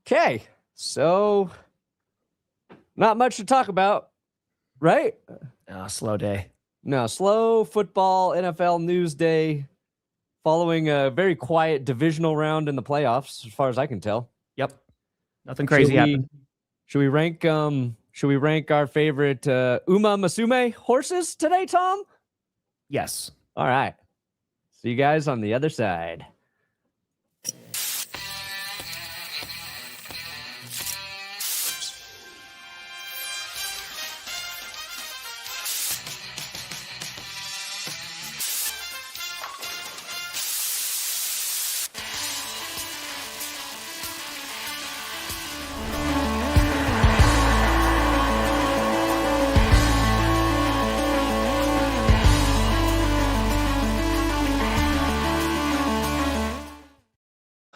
Okay, so not much to talk about, right? Slow day. No, slow football NFL news day following a very quiet divisional round in the playoffs, as far as I can tell. Yep. Nothing crazy happened. Should we rank our favorite Uma Masume horses today, Tom? Yes. All right. See you guys on the other side.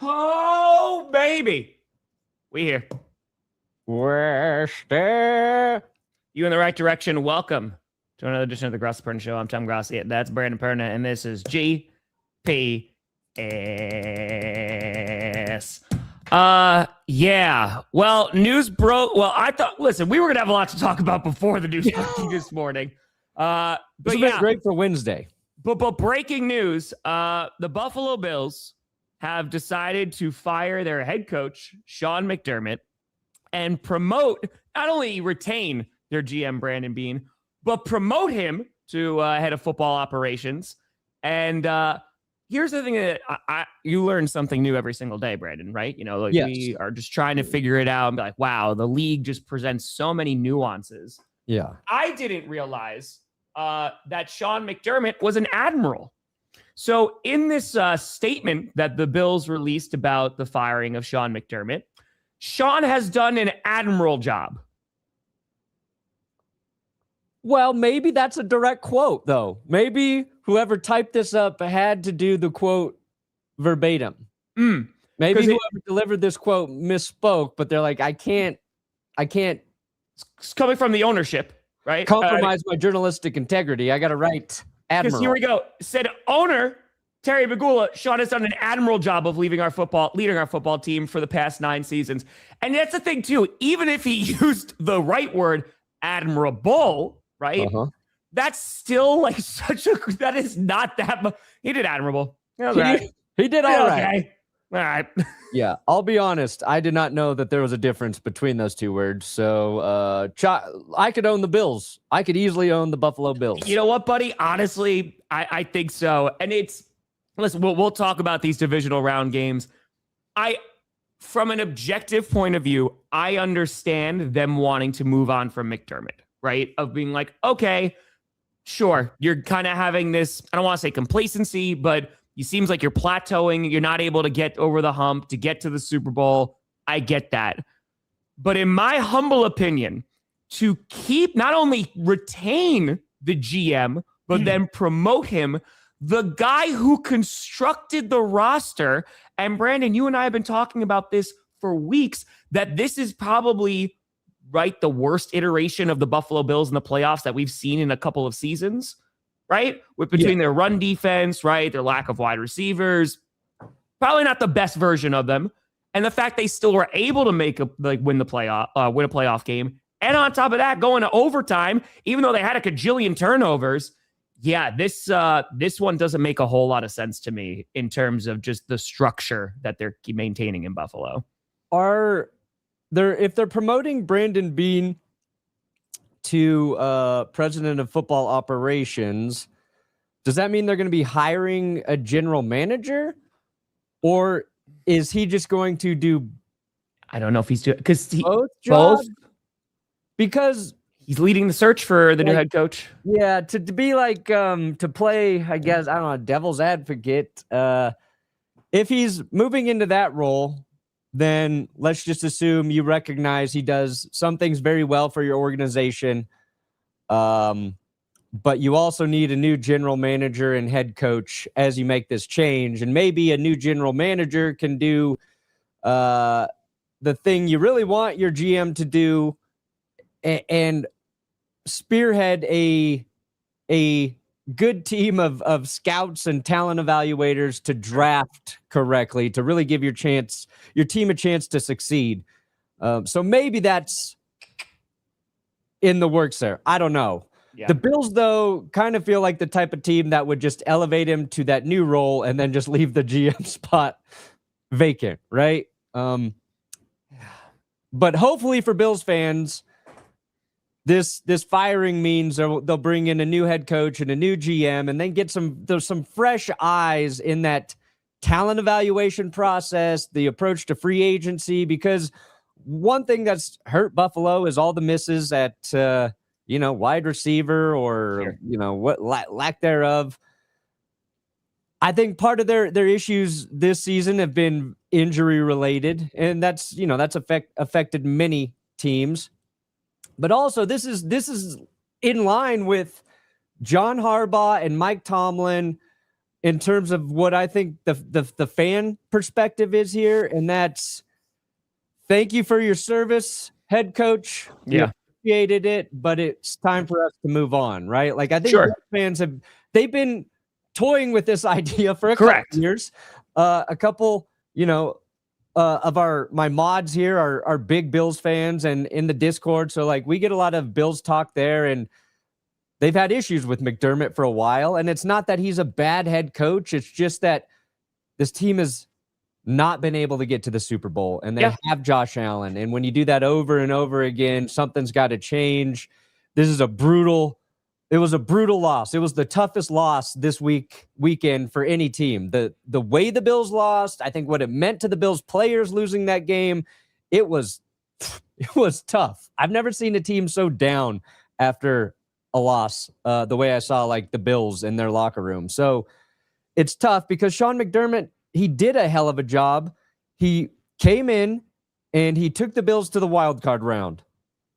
Oh, baby. We here. We're still... You in the right direction. Welcome to another edition of the Grossi Perna Show. I'm Tom Grossi. That's Brandon Perna, and this is GPS. Yeah. Well, news broke. Well, I thought, listen, we were going to have a lot to talk about before the news broke this morning. But yeah, great for Wednesday. But breaking news, the Buffalo Bills have decided to fire their head coach, Sean McDermott, and promote, not only retain their GM, Brandon Beane, but promote him to head of football operations. And here's the thing that you learn something new every single day, Brandon, right? You know, like yes. We are just trying to figure it out and be like, wow, the league just presents so many nuances. Yeah. I didn't realize that Sean McDermott was an admiral. So in this statement that the Bills released about the firing of Sean McDermott, Sean has done an admiral job. Well, maybe that's a direct quote, though. Maybe whoever typed this up had to do the quote verbatim. Maybe whoever delivered this quote misspoke, but they're like, I can't. It's coming from the ownership, right? Compromise my journalistic integrity. I got to write admiral. Because here we go. Said owner Terry Bagula, Sean has done an admirable job of leading our football team for the past 9 seasons. And that's the thing, too. Even if he used the right word, admirable, right? That's still like that is not that much. He did admirable. He did all right. Okay. All right. Yeah, I'll be honest. I did not know that there was a difference between those two words. So I could own the Bills. I could easily own the Buffalo Bills. You know what, buddy? Honestly, I think so. And listen, we'll talk about these divisional round games. From an objective point of view, I understand them wanting to move on from McDermott, right? Of being like, okay, sure, you're kind of having this, I don't want to say complacency, but it seems like you're plateauing. You're not able to get over the hump to get to the Super Bowl. I get that. But in my humble opinion, to not only retain the GM, but then promote him, the guy who constructed the roster, and Brandon, you and I have been talking about this for weeks, that this is probably the worst iteration of the Buffalo Bills in the playoffs that we've seen in a couple of seasons, right? Between their run defense, right? Their lack of wide receivers, probably not the best version of them. And the fact they still were able to win a playoff game. And on top of that, going to overtime, even though they had a cajillion turnovers. Yeah, this one doesn't make a whole lot of sense to me in terms of just the structure that they're maintaining in Buffalo. If they're promoting Brandon Beane to president of football operations, does that mean they're going to be hiring a general manager, or is he just going to do? I don't know if he's doing both jobs. Because he's leading the search for the new head coach. Yeah, to be like to play, I guess, I don't know, devil's advocate. If he's moving into that role, then let's just assume you recognize he does some things very well for your organization. But you also need a new general manager and head coach as you make this change. And maybe a new general manager can do the thing you really want your GM to do and spearhead a good team of scouts and talent evaluators to draft correctly, to really give your team a chance to succeed. So maybe that's in the works there. I don't know. Yeah. The Bills, though, kind of feel like the type of team that would just elevate him to that new role and then just leave the GM spot vacant, right? But hopefully for Bills fans, this firing means they'll bring in a new head coach and a new GM, and then get some fresh eyes in that talent evaluation process, the approach to free agency, because one thing that's hurt Buffalo is all the misses at wide receiver or what lack thereof. I think part of their issues this season have been injury related, and that's affected many teams. But also this is in line with John Harbaugh and Mike Tomlin in terms of what I think the fan perspective is here, and that's thank you for your service, head coach. Yeah. We appreciated it, but it's time for us to move on, right? Like I think fans they've been toying with this idea for a couple years. A couple, of my mods here are big Bills fans and in the Discord. So like we get a lot of Bills talk there, and they've had issues with McDermott for a while. And it's not that he's a bad head coach. It's just that this team has not been able to get to the Super Bowl, and they have Josh Allen. And when you do that over and over again, something's got to change. It was a brutal loss. It was the toughest loss this weekend for any team. The way the Bills lost, I think what it meant to the Bills players losing that game, it was tough. I've never seen a team so down after a loss the way I saw like the Bills in their locker room. So it's tough because Sean McDermott, he did a hell of a job. He came in and he took the Bills to the wild card round.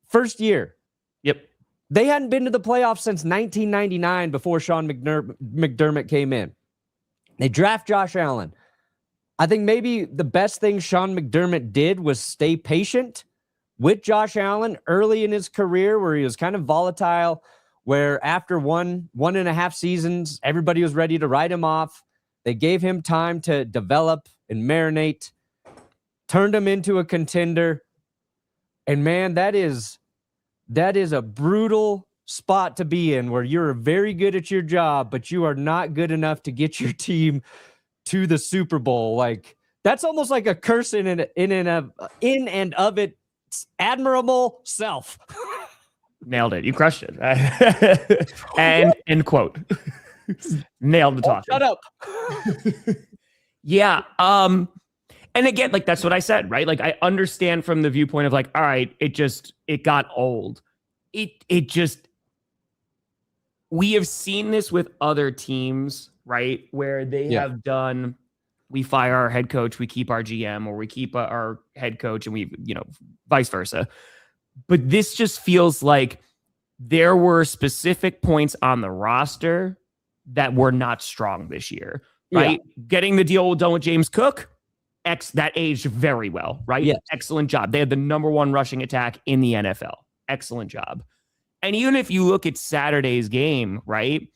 First year. Yep. They hadn't been to the playoffs since 1999 before Sean McDermott came in. They draft Josh Allen. I think maybe the best thing Sean McDermott did was stay patient with Josh Allen early in his career, where he was kind of volatile, where after one and a half seasons, everybody was ready to write him off. They gave him time to develop and marinate, turned him into a contender. And man, that is a brutal spot to be in, where you're very good at your job, but you are not good enough to get your team to the Super Bowl. Like that's almost like a curse in and of its admirable self. Nailed it. You crushed it. And end quote. Nailed the talk. Shut up. Yeah. And again, like that's what I said, right? Like I understand from the viewpoint of like, all right, it got old. We have seen this with other teams, right? Where they have done, we fire our head coach, we keep our GM, or we keep our head coach and we, vice versa. But this just feels like there were specific points on the roster that were not strong this year, right? Yeah. Getting the deal done with James Cook, that aged very well, right? Yes. Excellent job. They had the number one rushing attack in the NFL. Excellent job. And even if you look at Saturday's game, right?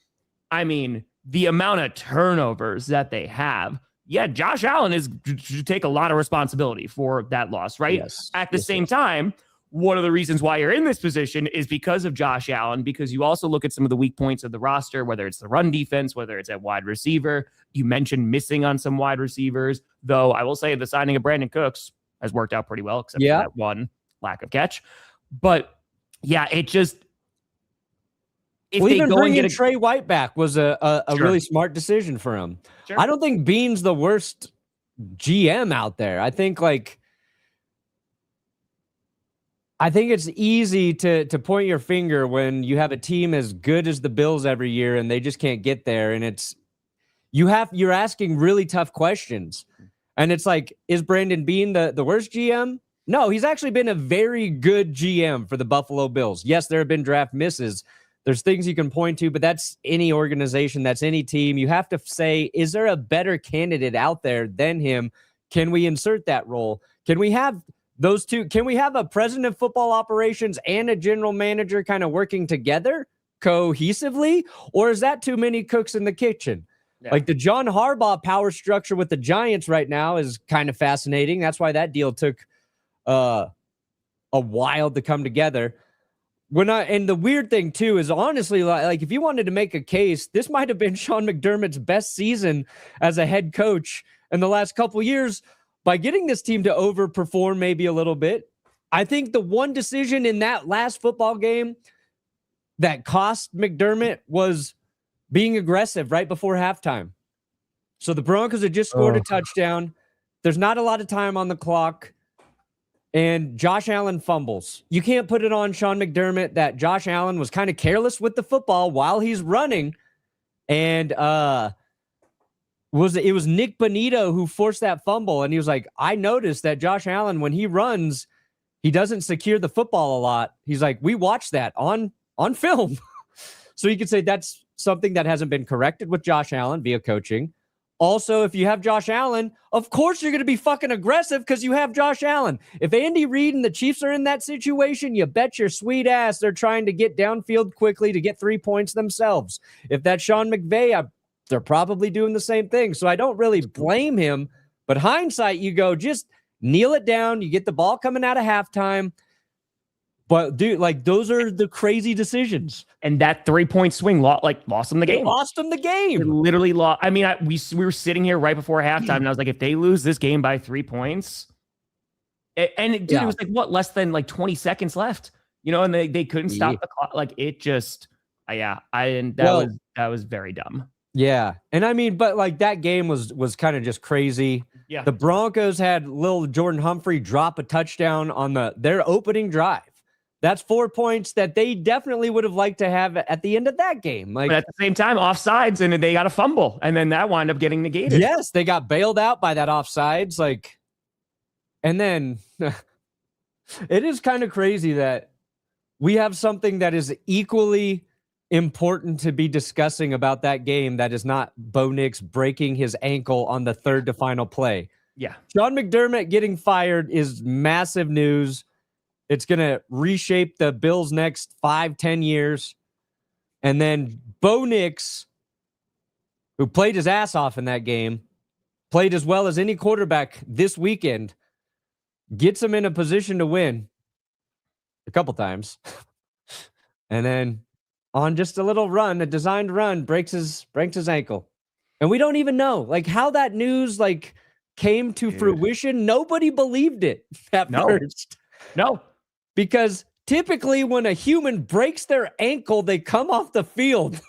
I mean, the amount of turnovers that they have, Josh Allen should take a lot of responsibility for that loss, right? Yes. At the same time, one of the reasons why you're in this position is because of Josh Allen, because you also look at some of the weak points of the roster, whether it's the run defense, whether it's at wide receiver. You mentioned missing on some wide receivers, though I will say the signing of Brandon Cooks has worked out pretty well, except for that one lack of catch. But it just... even bringing Trey White back was a really smart decision for him. Sure. I don't think Bean's the worst GM out there. I think it's easy to point your finger when you have a team as good as the Bills every year and they just can't get there. And you're asking really tough questions. And it's like, is Brandon Bean the worst GM? No, he's actually been a very good GM for the Buffalo Bills. Yes, there have been draft misses. There's things you can point to, but that's any organization, that's any team. You have to say, is there a better candidate out there than him? Can we insert that role? Can we have those two? Can we have a president of football operations and a general manager kind of working together? cohesively, or is that too many cooks in the kitchen? Yeah. Like the John Harbaugh power structure with the Giants right now is kind of fascinating. That's why that deal took a while to come together. And the weird thing too is honestly, like if you wanted to make a case, this might have been Sean McDermott's best season as a head coach in the last couple of years by getting this team to overperform maybe a little bit. I think the one decision in that last football game that cost McDermott was being aggressive right before halftime. So the Broncos had just scored a touchdown. There's not a lot of time on the clock. And Josh Allen fumbles. You can't put it on Sean McDermott that Josh Allen was kind of careless with the football while he's running. And it was Nick Bonito who forced that fumble. And he was like, I noticed that Josh Allen, when he runs, he doesn't secure the football a lot. He's like, we watched that on film. So you could say that's something that hasn't been corrected with Josh Allen via coaching. Also, if you have Josh Allen, of course you're going to be fucking aggressive because you have Josh Allen. If Andy Reid and the Chiefs are in that situation, you bet your sweet ass they're trying to get downfield quickly to get 3 points themselves. If that's Sean McVay, they're probably doing the same thing. So I don't really blame him. But hindsight, you go, just kneel it down. You get the ball coming out of halftime. But dude, like those are the crazy decisions. And that 3-point swing lost them the game. Lost them the game. It literally lost. I mean, we were sitting here right before halftime, and I was like, if they lose this game by 3 points, it was like what, less than like 20 seconds left, and they couldn't stop the clock. Like it just, that was very dumb. Yeah, and I mean, but like that game was kind of just crazy. Yeah, the Broncos had little Jordan Humphrey drop a touchdown on their opening drive. That's 4 points that they definitely would have liked to have at the end of that game. Like, but at the same time, offsides, and they got a fumble, and then that wound up getting negated. Yes, they got bailed out by that offsides. Like, and then it is kind of crazy that we have something that is equally important to be discussing about that game that is not Bo Nix breaking his ankle on the third to final play. Yeah. Sean McDermott getting fired is massive news. It's going to reshape the Bills' next 5-10 years. And then Bo Nix, who played his ass off in that game, played as well as any quarterback this weekend, gets him in a position to win a couple times. And then on just a little run, a designed run, breaks his ankle. And we don't even know like how that news like came to fruition. Nobody believed it at first. No. Because typically when a human breaks their ankle, they come off the field.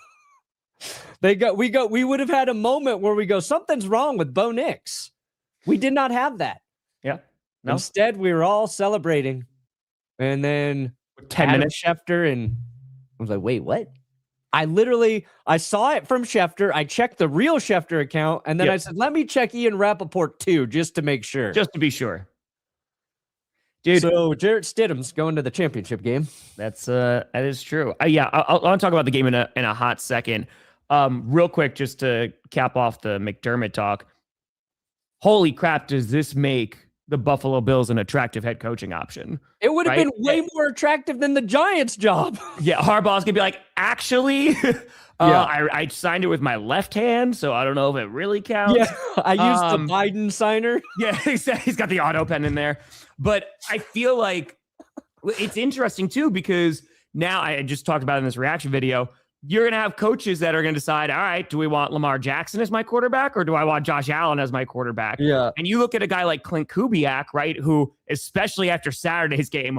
We would have had a moment where we go, something's wrong with Bo Nix. We did not have that. Yeah. No. Instead, we were all celebrating. And then 10 minutes Schefter, and I was like, wait, what? I saw it from Schefter. I checked the real Schefter account, and then I said, let me check Ian Rappaport too, just to make sure. Just to be sure. Dude, so Jarrett Stidham's going to the championship game. That is true. I'll talk about the game in a hot second. Real quick, just to cap off the McDermott talk. Holy crap, does this make the Buffalo Bills an attractive head coaching option? It would have been way more attractive than the Giants' job. Yeah, Harbaugh's gonna be like, actually, I signed it with my left hand, so I don't know if it really counts. Yeah, I used the Biden signer. Yeah, he's got the auto pen in there. But I feel like it's interesting, too, because now I just talked about in this reaction video, you're going to have coaches that are going to decide, all right, do we want Lamar Jackson as my quarterback or do I want Josh Allen as my quarterback? Yeah. And you look at a guy like Clint Kubiak, right, who, especially after Saturday's game,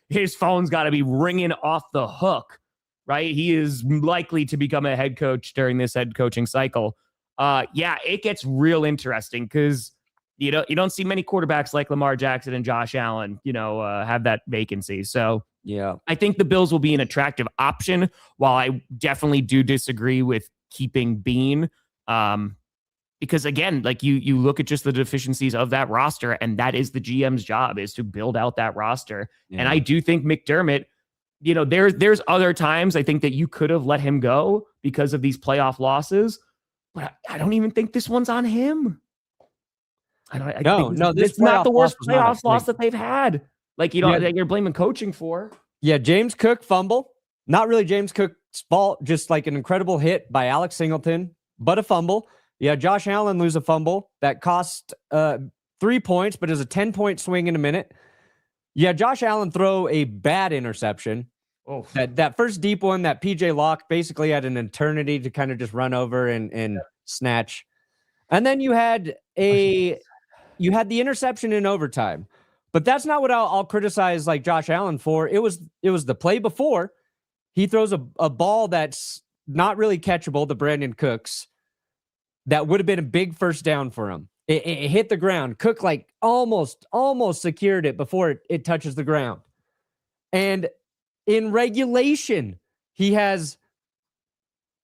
his phone's got to be ringing off the hook, right? He is likely to become a head coach during this head coaching cycle. It gets real interesting because you don't see many quarterbacks like Lamar Jackson and Josh Allen, have that vacancy. So yeah, I think the Bills will be an attractive option, while I definitely do disagree with keeping Bean. Because again, like you look at just the deficiencies of that roster, and that is the GM's job, is to build out that roster. Yeah. And I do think McDermott, there's other times I think that you could have let him go because of these playoff losses, but I don't even think this one's on him. This is not the worst playoff loss that they've had. Like, that you're blaming coaching for. Yeah, James Cook fumble. Not really James Cook fault, just like an incredible hit by Alex Singleton, but a fumble. Yeah, Josh Allen lose a fumble that cost 3 points, but is a 10-point swing in a minute. Yeah, Josh Allen throw a bad interception. Oh, That first deep one that PJ Locke basically had an eternity to kind of just run over and snatch. And then you had the interception in overtime. But that's not what I'll criticize like Josh Allen for. It was the play before. He throws a ball that's not really catchable to Brandon Cooks. That would have been a big first down for him. It hit the ground. Cook like almost secured it before it touches the ground. And in regulation, he has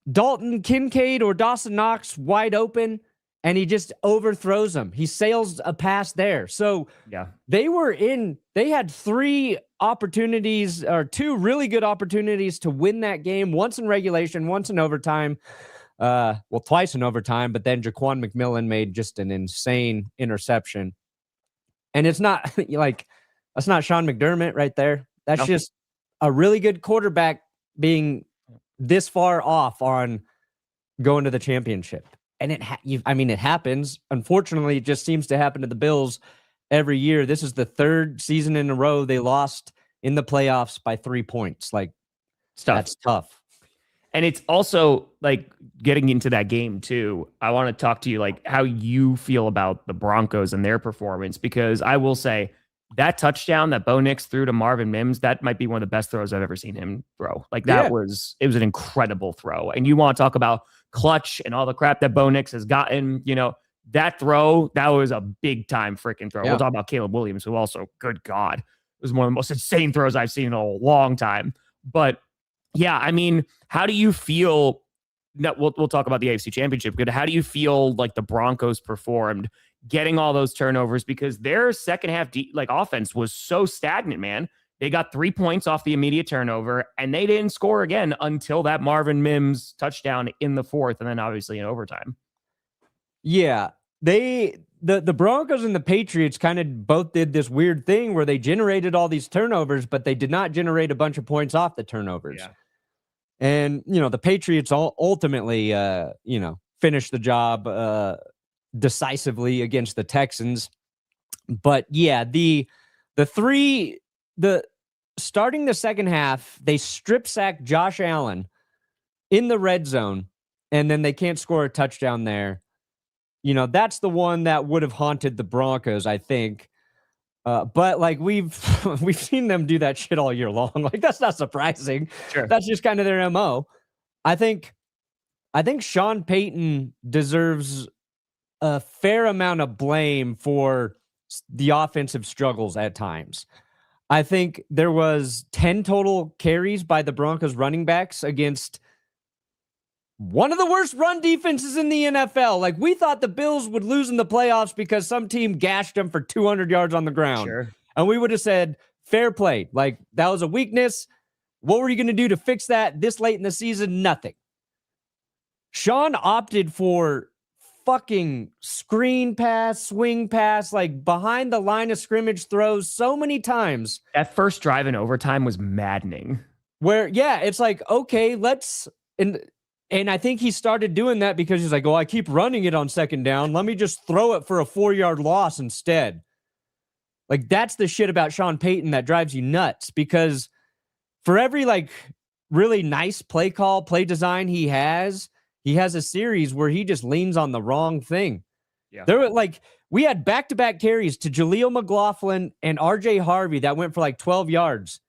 Dalton Kincaid or Dawson Knox wide open, and he just overthrows them. He sails a pass there. So yeah, they had 3 opportunities, or 2 really good opportunities to win that game, once in regulation, once in overtime. Twice in overtime, but then Jaquan McMillan made just an insane interception. And it's not like, that's not Sean McDermott right there. That's just a really good quarterback being this far off on going to the championship. And it happens. Unfortunately, it just seems to happen to the Bills every year. This is the 3rd season in a row they lost in the playoffs by 3 points. Like, that's tough. And it's also like getting into that game too. I want to talk to you like how you feel about the Broncos and their performance, because I will say that touchdown that Bo Nix threw to Marvin Mims, that might be one of the best throws I've ever seen him throw. Like it was an incredible throw. And you want to talk about clutch and all the crap that Bo Nix has gotten, that throw, that was a big time freaking throw. Yeah. We'll talk about Caleb Williams, who also, good God, it was one of the most insane throws I've seen in a long time. But yeah, I mean, how do you feel? We'll talk about the AFC Championship, but how do you feel like the Broncos performed getting all those turnovers? Because their second half offense was so stagnant, man. They got 3 points off the immediate turnover, and they didn't score again until that Marvin Mims touchdown in the 4th, and then obviously in overtime. Yeah, the Broncos and the Patriots kind of both did this weird thing where they generated all these turnovers, but they did not generate a bunch of points off the turnovers. Yeah. And, the Patriots ultimately, finished the job decisively against the Texans. But yeah, starting the second half, they strip sack Josh Allen in the red zone, and then they can't score a touchdown there. That's the one that would have haunted the Broncos, I think. But like we've seen them do that shit all year long. Like, that's not surprising. Sure. That's just kind of their MO. I think Sean Payton deserves a fair amount of blame for the offensive struggles at times. I think there was 10 total carries by the Broncos running backs against one of the worst run defenses in the NFL. Like, we thought the Bills would lose in the playoffs because some team gashed them for 200 yards on the ground. Sure. And we would have said, fair play. Like, that was a weakness. What were you going to do to fix that this late in the season? Nothing. Sean opted for fucking screen pass, swing pass, like behind the line of scrimmage throws so many times. That first drive in overtime was maddening. Where, yeah, it's like, okay, and I think he started doing that because he's like, I keep running it on second down. Let me just throw it for a 4-yard loss instead. Like, that's the shit about Sean Payton that drives you nuts, because for every really nice play call, play design he has a series where he just leans on the wrong thing. Yeah. We had back-to-back carries to Jaleel McLaughlin and RJ Harvey that went for 12 yards.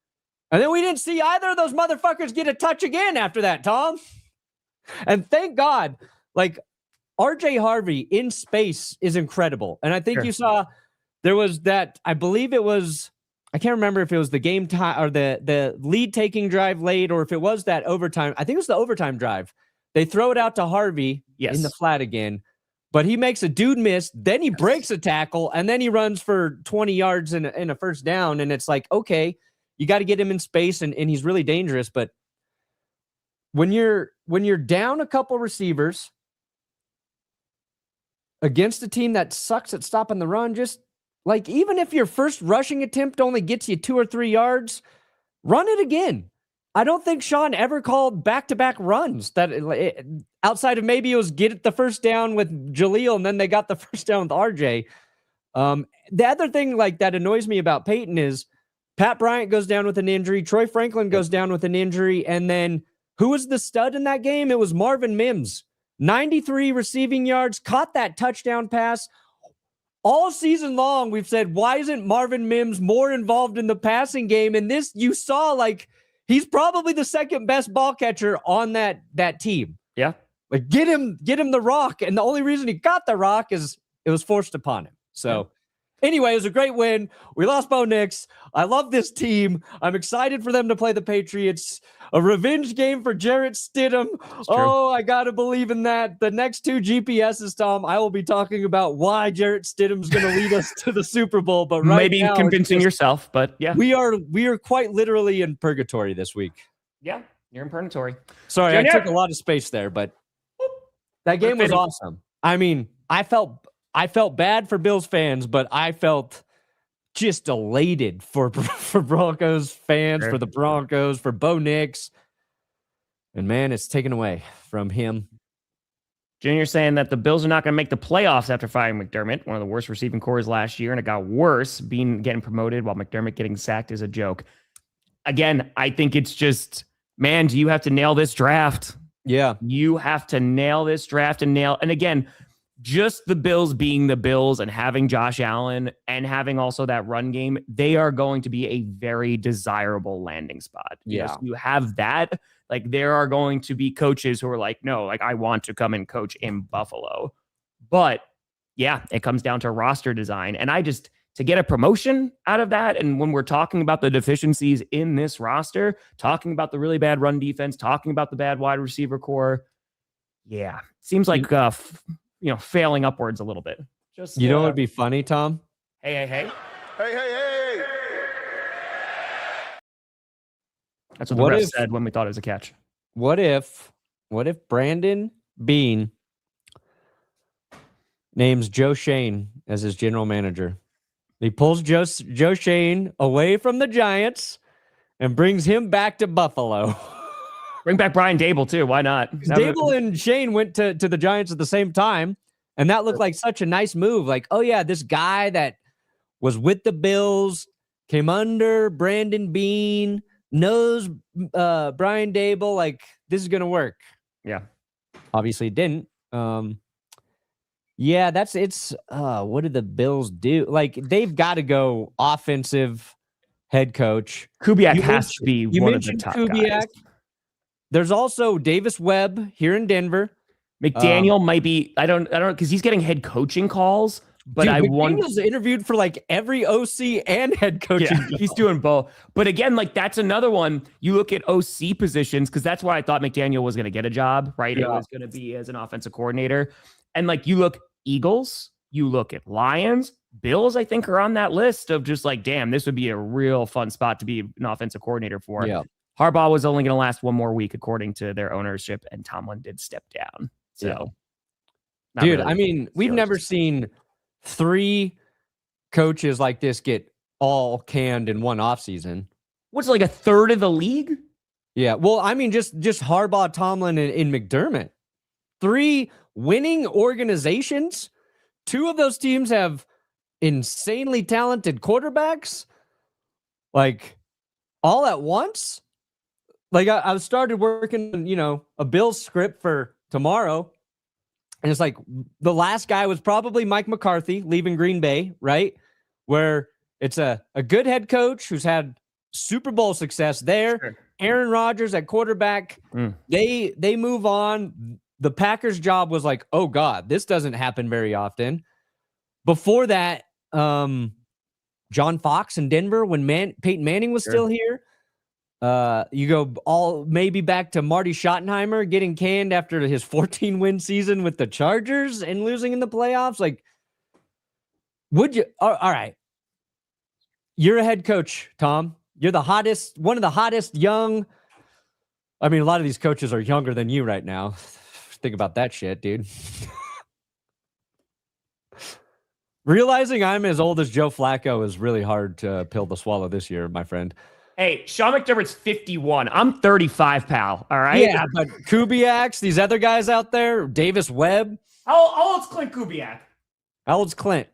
And then we didn't see either of those motherfuckers get a touch again after that, Tom. And thank God, RJ Harvey in space is incredible. And I think you saw there was that, I believe it was, I can't remember if it was the game time or the lead taking drive late, or if it was that overtime. I think it was the overtime drive. They throw it out to Harvey in the flat again, but he makes a dude miss. Then he breaks a tackle, and then he runs for 20 yards in a first down. And it's like, okay, you got to get him in space, and he's really dangerous. But when you're down a couple receivers against a team that sucks at stopping the run, just even if your first rushing attempt only gets you 2 or 3 yards, run it again. I don't think Sean ever called back-to-back runs that outside of maybe it was get the first down with Jaleel and then they got the first down with RJ. The other thing like that annoys me about Peyton is Pat Bryant goes down with an injury. Troy Franklin goes down with an injury. And then who was the stud in that game? It was Marvin Mims. 93 receiving yards, caught that touchdown pass. All season long, we've said, why isn't Marvin Mims more involved in the passing game? And this, you saw, like, he's probably the second best ball catcher on that team. Yeah. Like, get him the rock. And the only reason he got the rock is it was forced upon him. So anyway, it was a great win. We lost Bo Nix. I love this team. I'm excited for them to play the Patriots. A revenge game for Jarrett Stidham. Oh, I got to believe in that. The next 2 GPSs, Tom, I will be talking about why Jarrett Stidham's going to lead us to the Super Bowl. But right maybe now, convincing yourself, but yeah. We are quite literally in purgatory this week. Yeah, you're in purgatory. Sorry, I took a lot of space there, but that game was awesome. I mean, I felt bad for Bills fans, but I felt just elated for Broncos fans, for the Broncos, for Bo Nix. And man, it's taken away from him. Junior saying that the Bills are not going to make the playoffs after firing McDermott, one of the worst receiving cores last year, and it got worse. Getting promoted while McDermott getting sacked is a joke. Again, I think it's just, man, do you have to nail this draft? Yeah. You have to nail this draft and again, just the Bills being the Bills and having Josh Allen and having also that run game, they are going to be a very desirable landing spot. Yeah. So you have that. Like, there are going to be coaches who are like, no, like, I want to come and coach in Buffalo. But yeah, it comes down to roster design. And to get a promotion out of that, and when we're talking about the deficiencies in this roster, talking about the really bad run defense, talking about the bad wide receiver core, yeah, seems like failing upwards a little bit. Just know what would be funny, Tom? Hey. That's what the ref said when we thought it was a catch. What if Brandon Beane names Joe Shane as his general manager? He pulls Joe Shane away from the Giants and brings him back to Buffalo. Bring back Brian Dable, too. Why not? Dable and Shane went to the Giants at the same time, and that looked like such a nice move. Like, oh, yeah, this guy that was with the Bills, came under Brandon Beane, knows Brian Dable. Like, this is going to work. Yeah. Obviously, it didn't. What did the Bills do? Like, they've got to go offensive head coach. Kubiak has to be one of the top guys. There's also Davis Webb here in Denver. McDaniel might be, I don't know, because he's getting head coaching calls, but McDaniel's interviewed for like every OC and head coaching. Yeah, he's doing both. But again, like, that's another one. You look at OC positions, because that's why I thought McDaniel was going to get a job, right? Yeah. It was going to be as an offensive coordinator. And like, you look Eagles, you look at Lions, Bills, I think, are on that list of just like, damn, this would be a real fun spot to be an offensive coordinator for. Yeah. Harbaugh was only going to last one more week, according to their ownership, and Tomlin did step down. So, dude, really, I mean, we've never seen 3 coaches like this get all canned in one offseason. What's like a third of the league? Yeah. Well, I mean, just Harbaugh, Tomlin, and McDermott. 3 winning organizations. 2 of those teams have insanely talented quarterbacks. Like, all at once. Like, I started working, a Bills script for tomorrow. And it's like the last guy was probably Mike McCarthy leaving Green Bay, right? Where it's a good head coach who's had Super Bowl success there. Sure. Aaron Rodgers at quarterback. They move on. The Packers' job was like, oh God, this doesn't happen very often. Before that, John Fox in Denver when Peyton Manning was still here. You go maybe back to Marty Schottenheimer getting canned after his 14-win season with the Chargers and losing in the playoffs. Like, would you? All right. You're a head coach, Tom. You're one of the hottest young. I mean, a lot of these coaches are younger than you right now. Think about that shit, dude. Realizing I'm as old as Joe Flacco is really hard to pill to swallow this year, my friend. Hey, Sean McDermott's 51. I'm 35, pal. All right. Yeah, but Kubiak's, these other guys out there, Davis Webb. How old's Clint Kubiak? How old's Clint?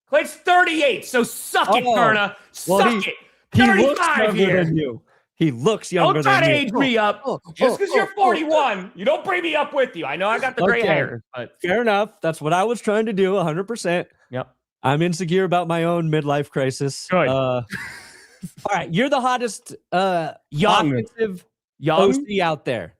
Clint's 38. So suck it, Perna. Suck it. He looks 35 younger here. than you. He looks younger Don't try than to you. age me up. Just because you're 41, you don't bring me up with you. I know I got the gray hair. But fair enough. That's what I was trying to do, 100%. Yep. I'm insecure about my own midlife crisis. Good. All right, you're the hottest offensive young OC out there.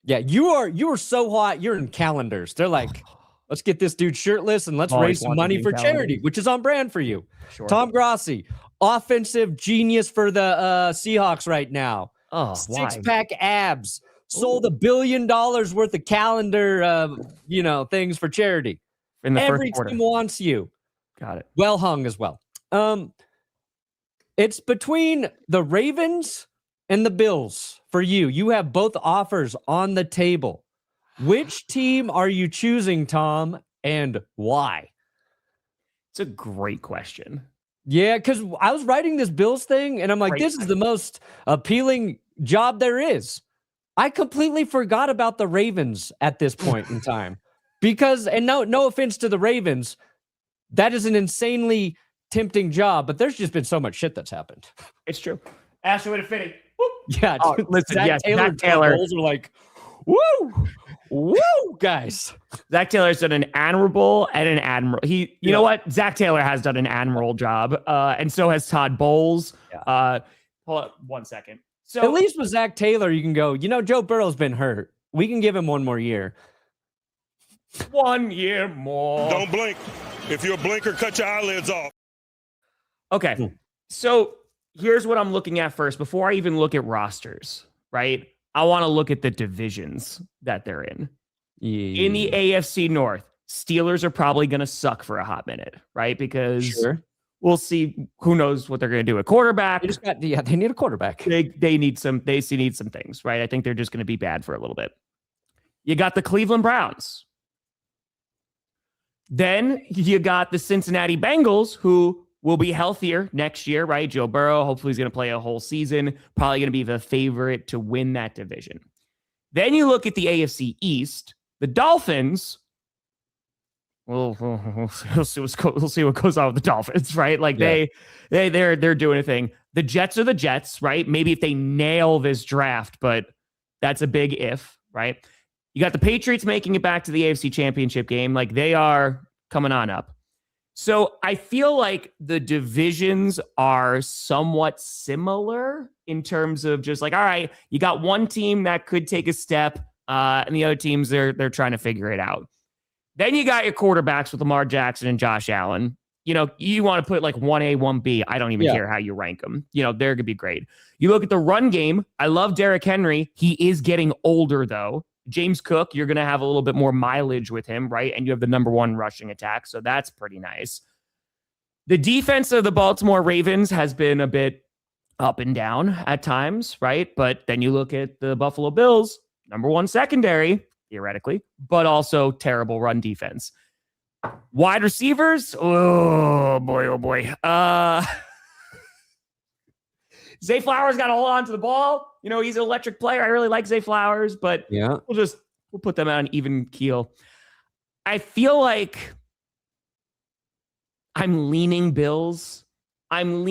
Yeah, you are so hot. You're in calendars. They're like, let's get this dude shirtless and let's raise some money for charity, which is on brand for you. Sure. Tom Grossi, offensive genius for the Seahawks right now. Oh, Six-pack abs. Sold $1 billion worth of calendar, things for charity. In the Every first quarter. team wants you. Got it. Well hung as well. It's between the Ravens and the Bills for you. You have both offers on the table. Which team are you choosing, Tom, and why? It's a great question. Yeah, because I was writing this Bills thing, and I'm like, this is the most appealing job there is. I completely forgot about the Ravens at this point in time. Because, and no offense to the Ravens, that is an insanely tempting job, but there's just been so much shit that's happened. It's true. Ashley with a fitting. Yeah, listen, Zach Taylor are like, woo, guys. Zach Taylor's done an admirable and an admiral. You know what? Zach Taylor has done an admiral job, and so has Todd Bowles. Yeah. Hold on 1 second. So at least with Zach Taylor, you can go, Joe Burrow's been hurt. We can give him one more year. 1 year more. Don't blink. If you're a blinker, cut your eyelids off. Okay. So here's what I'm looking at first. Before I even look at rosters, right? I want to look at the divisions that they're in. Yeah. In the AFC North, Steelers are probably going to suck for a hot minute, right? Because we'll see. Who knows what they're going to do at quarterback. They need a quarterback. They need some things, right? I think they're just going to be bad for a little bit. You got the Cleveland Browns. Then you got the Cincinnati Bengals, who will be healthier next year, right? Joe Burrow, hopefully he's going to play a whole season, probably going to be the favorite to win that division. Then you look at the AFC East, the Dolphins. We'll see what goes on with the Dolphins, right? Like they're doing a thing. The Jets are the Jets, right? Maybe if they nail this draft, but that's a big if, right? You got the Patriots making it back to the AFC Championship game. Like they are coming on up. So I feel like the divisions are somewhat similar in terms of just like, all right, you got one team that could take a step, and the other teams, they're trying to figure it out. Then you got your quarterbacks with Lamar Jackson and Josh Allen. You want to put like 1A, 1B. I don't even care how you rank them. They're going to be great. You look at the run game. I love Derrick Henry. He is getting older, though. James Cook, you're going to have a little bit more mileage with him, right? And you have the number one rushing attack, so that's pretty nice. The defense of the Baltimore Ravens has been a bit up and down at times, right? But then you look at the Buffalo Bills, number one secondary, theoretically, but also terrible run defense. Wide receivers, oh boy. Zay Flowers got to hold on to the ball. He's an electric player. I really like Zay Flowers, but we'll put them on an even keel. I feel like I'm leaning Bills. And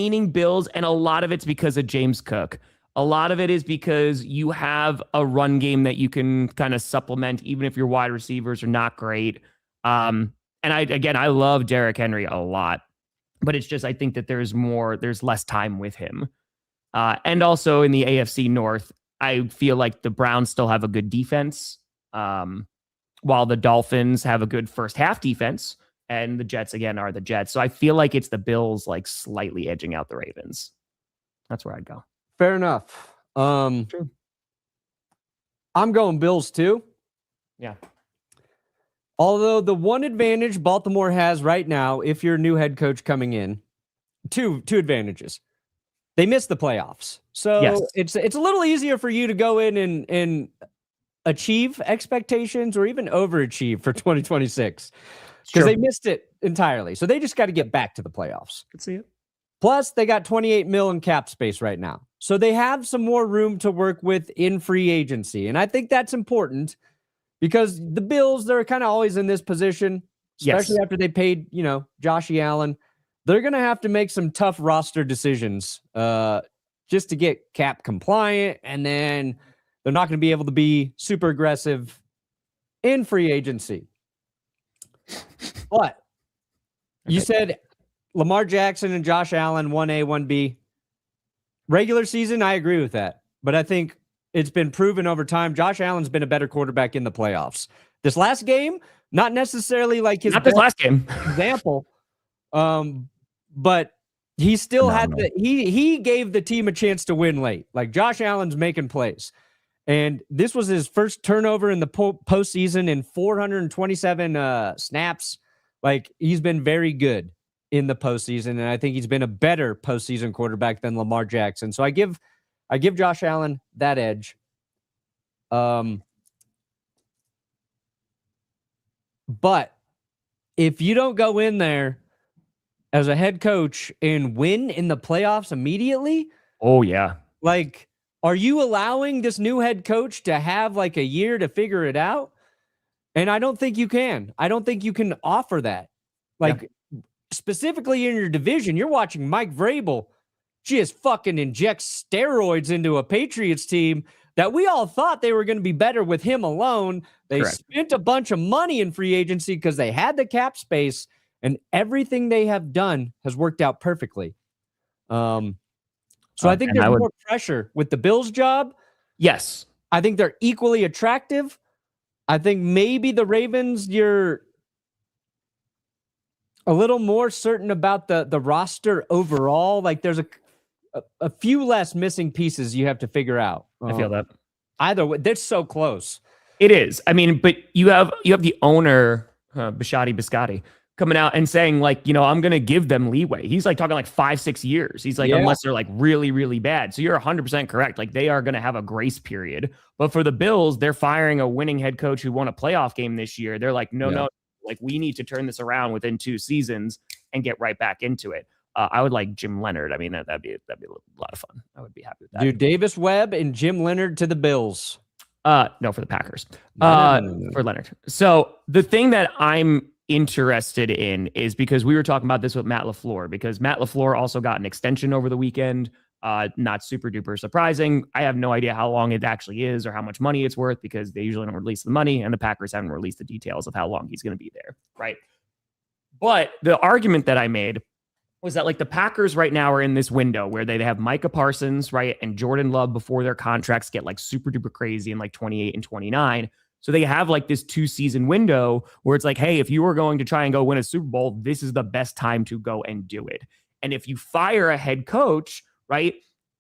a lot of it's because of James Cook. A lot of it is because you have a run game that you can kind of supplement, even if your wide receivers are not great. And I love Derrick Henry a lot, but it's just, I think that there's less time with him. And also in the AFC North, I feel like the Browns still have a good defense, while the Dolphins have a good first half defense, and the Jets, again, are the Jets. So I feel like it's the Bills like slightly edging out the Ravens. That's where I'd go. Fair enough. True. I'm going Bills too. Yeah. Although the one advantage Baltimore has right now, if you're a new head coach coming in, two advantages. They missed the playoffs. So it's a little easier for you to go in and achieve expectations or even overachieve for 2026 because they missed it entirely. So they just got to get back to the playoffs. Could see it. Plus, they got $28 million in cap space right now. So they have some more room to work with in free agency. And I think that's important because the Bills, they're kind of always in this position, especially after they paid, Josh Allen. They're going to have to make some tough roster decisions just to get cap compliant. And then they're not going to be able to be super aggressive in free agency. But you said Lamar Jackson and Josh Allen, 1A, 1B. Regular season, I agree with that. But I think it's been proven over time. Josh Allen's been a better quarterback in the playoffs. This last game, not necessarily like his this last game example, but he still had he gave the team a chance to win late. Like Josh Allen's making plays. And this was his first turnover in the postseason in 427 snaps. Like he's been very good in the postseason, and I think he's been a better postseason quarterback than Lamar Jackson. So I give Josh Allen that edge. But if you don't go in there as a head coach and win in the playoffs immediately, like, are you allowing this new head coach to have like a year to figure it out? And I don't think you can. I don't think you can offer that. Like, specifically in your division, you're watching Mike Vrabel just fucking inject steroids into a Patriots team that we all thought they were going to be better with him alone. They spent a bunch of money in free agency because they had the cap space, and everything they have done has worked out perfectly. So I think there's more pressure with the Bills job. Yes. I think they're equally attractive. I think maybe the Ravens, you're a little more certain about the roster overall. Like there's a few less missing pieces you have to figure out. I feel that. Either way, they're so close. It is. I mean, but you have the owner, Biscotti, coming out and saying like, I'm going to give them leeway. He's like talking like 5-6 years. He's like, unless they're like really, really bad. So you're 100% correct. Like they are going to have a grace period. But for the Bills, they're firing a winning head coach who won a playoff game this year. They're like, no, like we need to turn this around within 2 seasons and get right back into it. I would like Jim Leonard. I mean, that'd be a lot of fun. I would be happy with that. Dude, Davis Webb and Jim Leonard to the Bills. No, for the Packers. For Leonard. So the thing that I'm interested in is because we were talking about this with Matt LaFleur, because Matt LaFleur also got an extension over the weekend. Not super duper surprising. I have no idea how long it actually is or how much money it's worth because they usually don't release the money, and the Packers haven't released the details of how long he's going to be there. Right. But the argument that I made was that like the Packers right now are in this window where they have Micah Parsons, right, and Jordan Love before their contracts get like super duper crazy in like 28 and 29. So they have like this 2-season window where it's like, hey, if you were going to try and go win a Super Bowl, this is the best time to go and do it. And if you fire a head coach, right,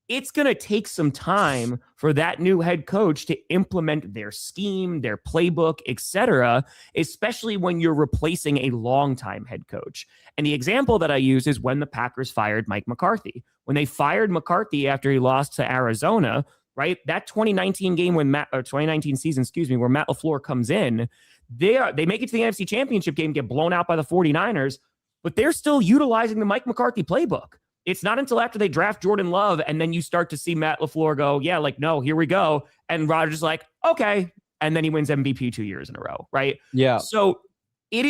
it's going to take some time for that new head coach to implement their scheme, their playbook, etc., especially when you're replacing a longtime head coach. And the example that I use is when the Packers fired Mike McCarthy. When they fired McCarthy after he lost to Arizona, right, that 2019 game when 2019 season, where Matt LaFleur comes in, they make it to the AFC Championship game, get blown out by the 49ers, but they're still utilizing the Mike McCarthy playbook. It's not until after they draft Jordan Love and then you start to see Matt LaFleur go, yeah, like, no, here we go. And Rodgers is like, okay. And then he wins MVP 2 years in a row, right? Yeah. So there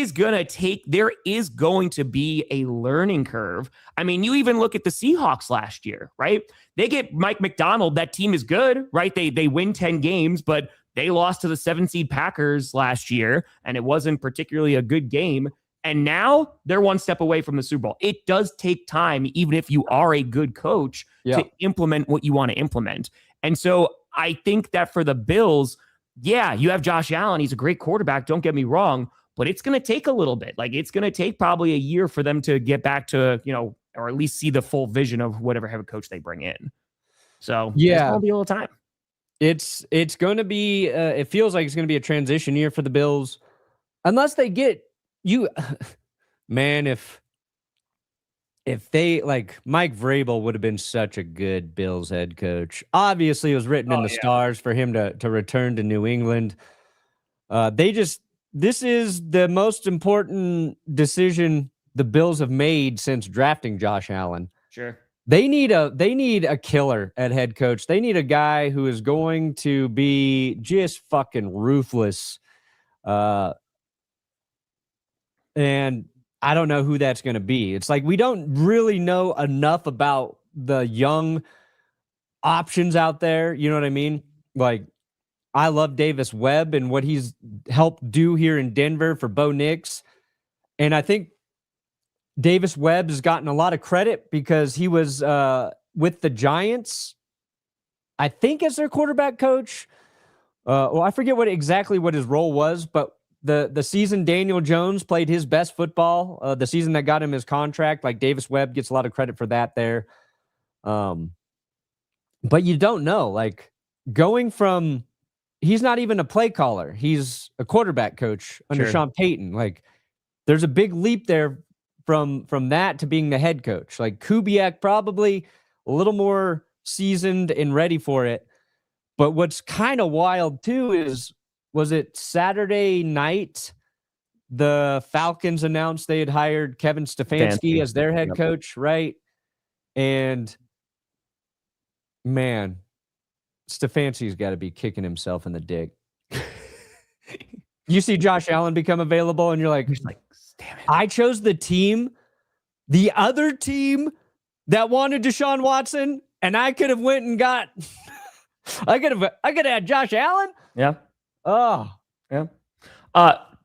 is going to be a learning curve. I mean, you even look at the Seahawks last year, right? They get Mike McDonald. That team is good, right? They win 10 games, but they lost to the 7-seed Packers last year, and it wasn't particularly a good game. And now they're one step away from the Super Bowl. It does take time, even if you are a good coach, to implement what you want to implement. And so I think that for the Bills, yeah, you have Josh Allen. He's a great quarterback. Don't get me wrong, but it's going to take a little bit. Like it's going to take probably a year for them to get back to, or at least see the full vision of whatever head coach they bring in. So it's going to be a little time. It's going to be, it feels like it's going to be a transition year for the Bills. Unless they get, man, if they like Mike Vrabel would have been such a good Bills head coach. Obviously, it was written in the stars for him to return to New England. This is the most important decision the Bills have made since drafting Josh Allen. Sure. They need a killer at head coach. They need a guy who is going to be just fucking ruthless. And I don't know who that's going to be. It's like we don't really know enough about the young options out there. You know what I mean? Like, I love Davis Webb and what he's helped do here in Denver for Bo Nix. And I think Davis Webb has gotten a lot of credit because he was with the Giants, I think, as their quarterback coach. Well, I forget exactly what his role was, but the season Daniel Jones played his best football, the season that got him his contract, like Davis Webb gets a lot of credit for that there. But you don't know, like going from, he's not even a play caller. He's a quarterback coach under Sean Payton. Like there's a big leap there from that to being the head coach. Like Kubiak probably a little more seasoned and ready for it. But what's kind of wild too is, was it Saturday night? The Falcons announced they had hired Kevin Stefanski as their head coach, right? And man, Stefanski's got to be kicking himself in the dick. You see Josh Allen become available, and you're like, damn it. I chose the other team that wanted Deshaun Watson, and I could have went and got I could have had Josh Allen. Yeah. Oh. Yeah.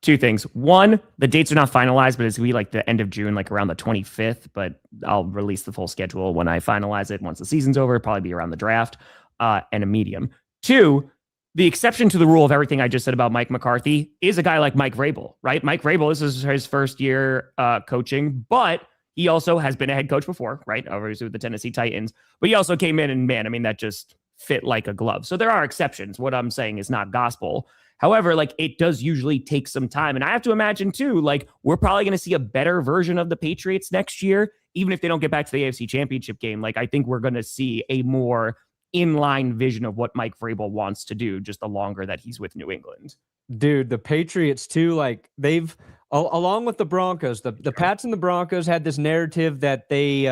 Two things. One, the dates are not finalized, but it's going to be like the end of June, like around the 25th, but I'll release the full schedule when I finalize it. Once the season's over, it'll probably be around the draft, and a medium. Two, the exception to the rule of everything I just said about Mike McCarthy is a guy like Mike Vrabel, right? Mike Vrabel, this is his first year coaching, but he also has been a head coach before, right? Obviously with the Tennessee Titans, but he also came in and, man, I mean, that just fit like a glove. So there are exceptions. What I'm saying is not gospel. However, like it does usually take some time. And I have to imagine too, like we're probably going to see a better version of the Patriots next year, even if they don't get back to the AFC Championship game. Like I think we're going to see a more inline vision of what Mike Vrabel wants to do, just the longer that he's with New England. Dude, the Patriots too, like they've, along with the Broncos, the Pats and the Broncos had this narrative that they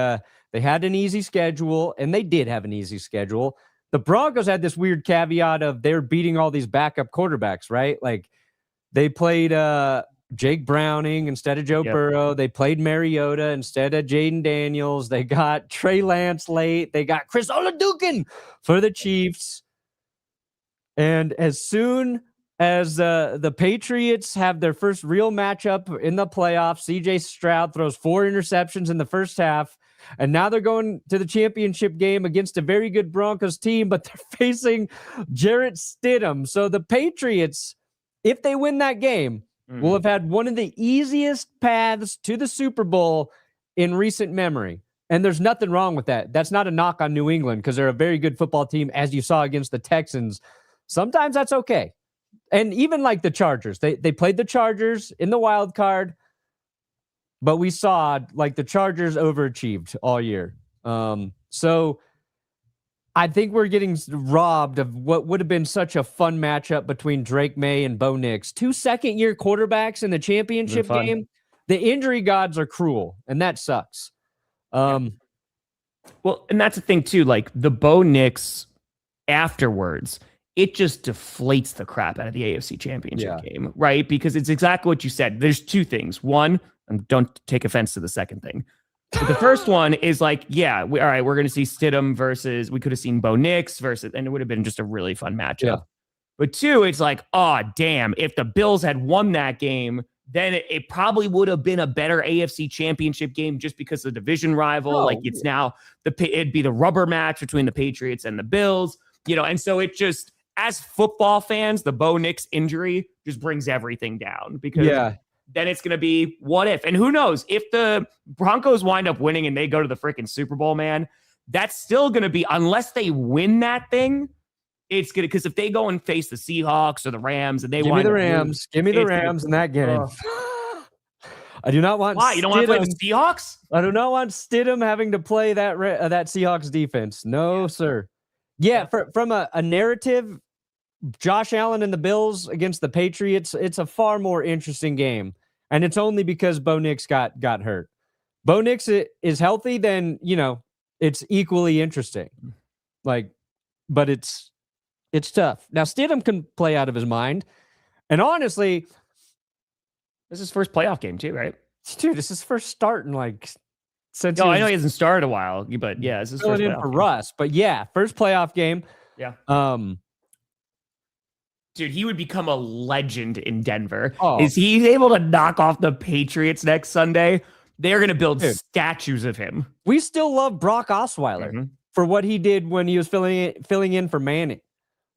had an easy schedule, and they did have an easy schedule. The Broncos had this weird caveat of they're beating all these backup quarterbacks, right? Like they played Jake Browning instead of Joe Burrow. They played Mariota instead of Jaden Daniels. They got Trey Lance late. They got Chris Olajuwon for the Chiefs. And as soon as the Patriots have their first real matchup in the playoffs, CJ Stroud throws 4 interceptions in the first half. And now they're going to the championship game against a very good Broncos team, but they're facing Jarrett Stidham. So the Patriots, if they win that game, will have had one of the easiest paths to the Super Bowl in recent memory. And there's nothing wrong with that. That's not a knock on New England because they're a very good football team, as you saw against the Texans. Sometimes that's okay. And even like the Chargers, they played the Chargers in the wild card. But we saw like the Chargers overachieved all year. So I think we're getting robbed of what would have been such a fun matchup between Drake Maye and Bo Nix. 2 second-year quarterbacks in the championship game. The injury gods are cruel, and that sucks. Well, and that's the thing too. Like the Bo Nix afterwards, it just deflates the crap out of the AFC Championship game, right? Because it's exactly what you said. There's 2 things. One, and don't take offense to the second thing. But the first one is like, all right, we're going to see Stidham versus, we could have seen Bo Nix versus, and it would have been just a really fun matchup. Yeah. But 2, it's like, oh, damn, if the Bills had won that game, then it probably would have been a better AFC Championship game just because the division rival, it's now, it'd be the rubber match between the Patriots and the Bills, and so it just, as football fans, the Bo Nix injury just brings everything down because then it's going to be what if, and who knows if the Broncos wind up winning and they go to the freaking Super Bowl, man, that's still going to be, unless they win that thing, it's going to, because if they go and face the Seahawks or the Rams and they give me the Rams in that game. I do not want. Why? You don't want to play the Seahawks? I do not want Stidham having to play that Seahawks defense. No, sir. Yeah, from a narrative, Josh Allen and the Bills against the Patriots, it's a far more interesting game. And it's only because Bo Nix got hurt. Bo Nix is healthy, then, it's equally interesting. Like, but it's tough. Now Stidham can play out of his mind, and honestly, this is his first playoff game too, right? Dude, this is his first start in like since. No, I know he hasn't started a while, but yeah, this is filling in for Russ. But yeah, first playoff game. Yeah. Dude, he would become a legend in Denver. Oh. Is he able to knock off the Patriots next Sunday? They're going to build statues of him. We still love Brock Osweiler for what he did when he was filling in for Manning.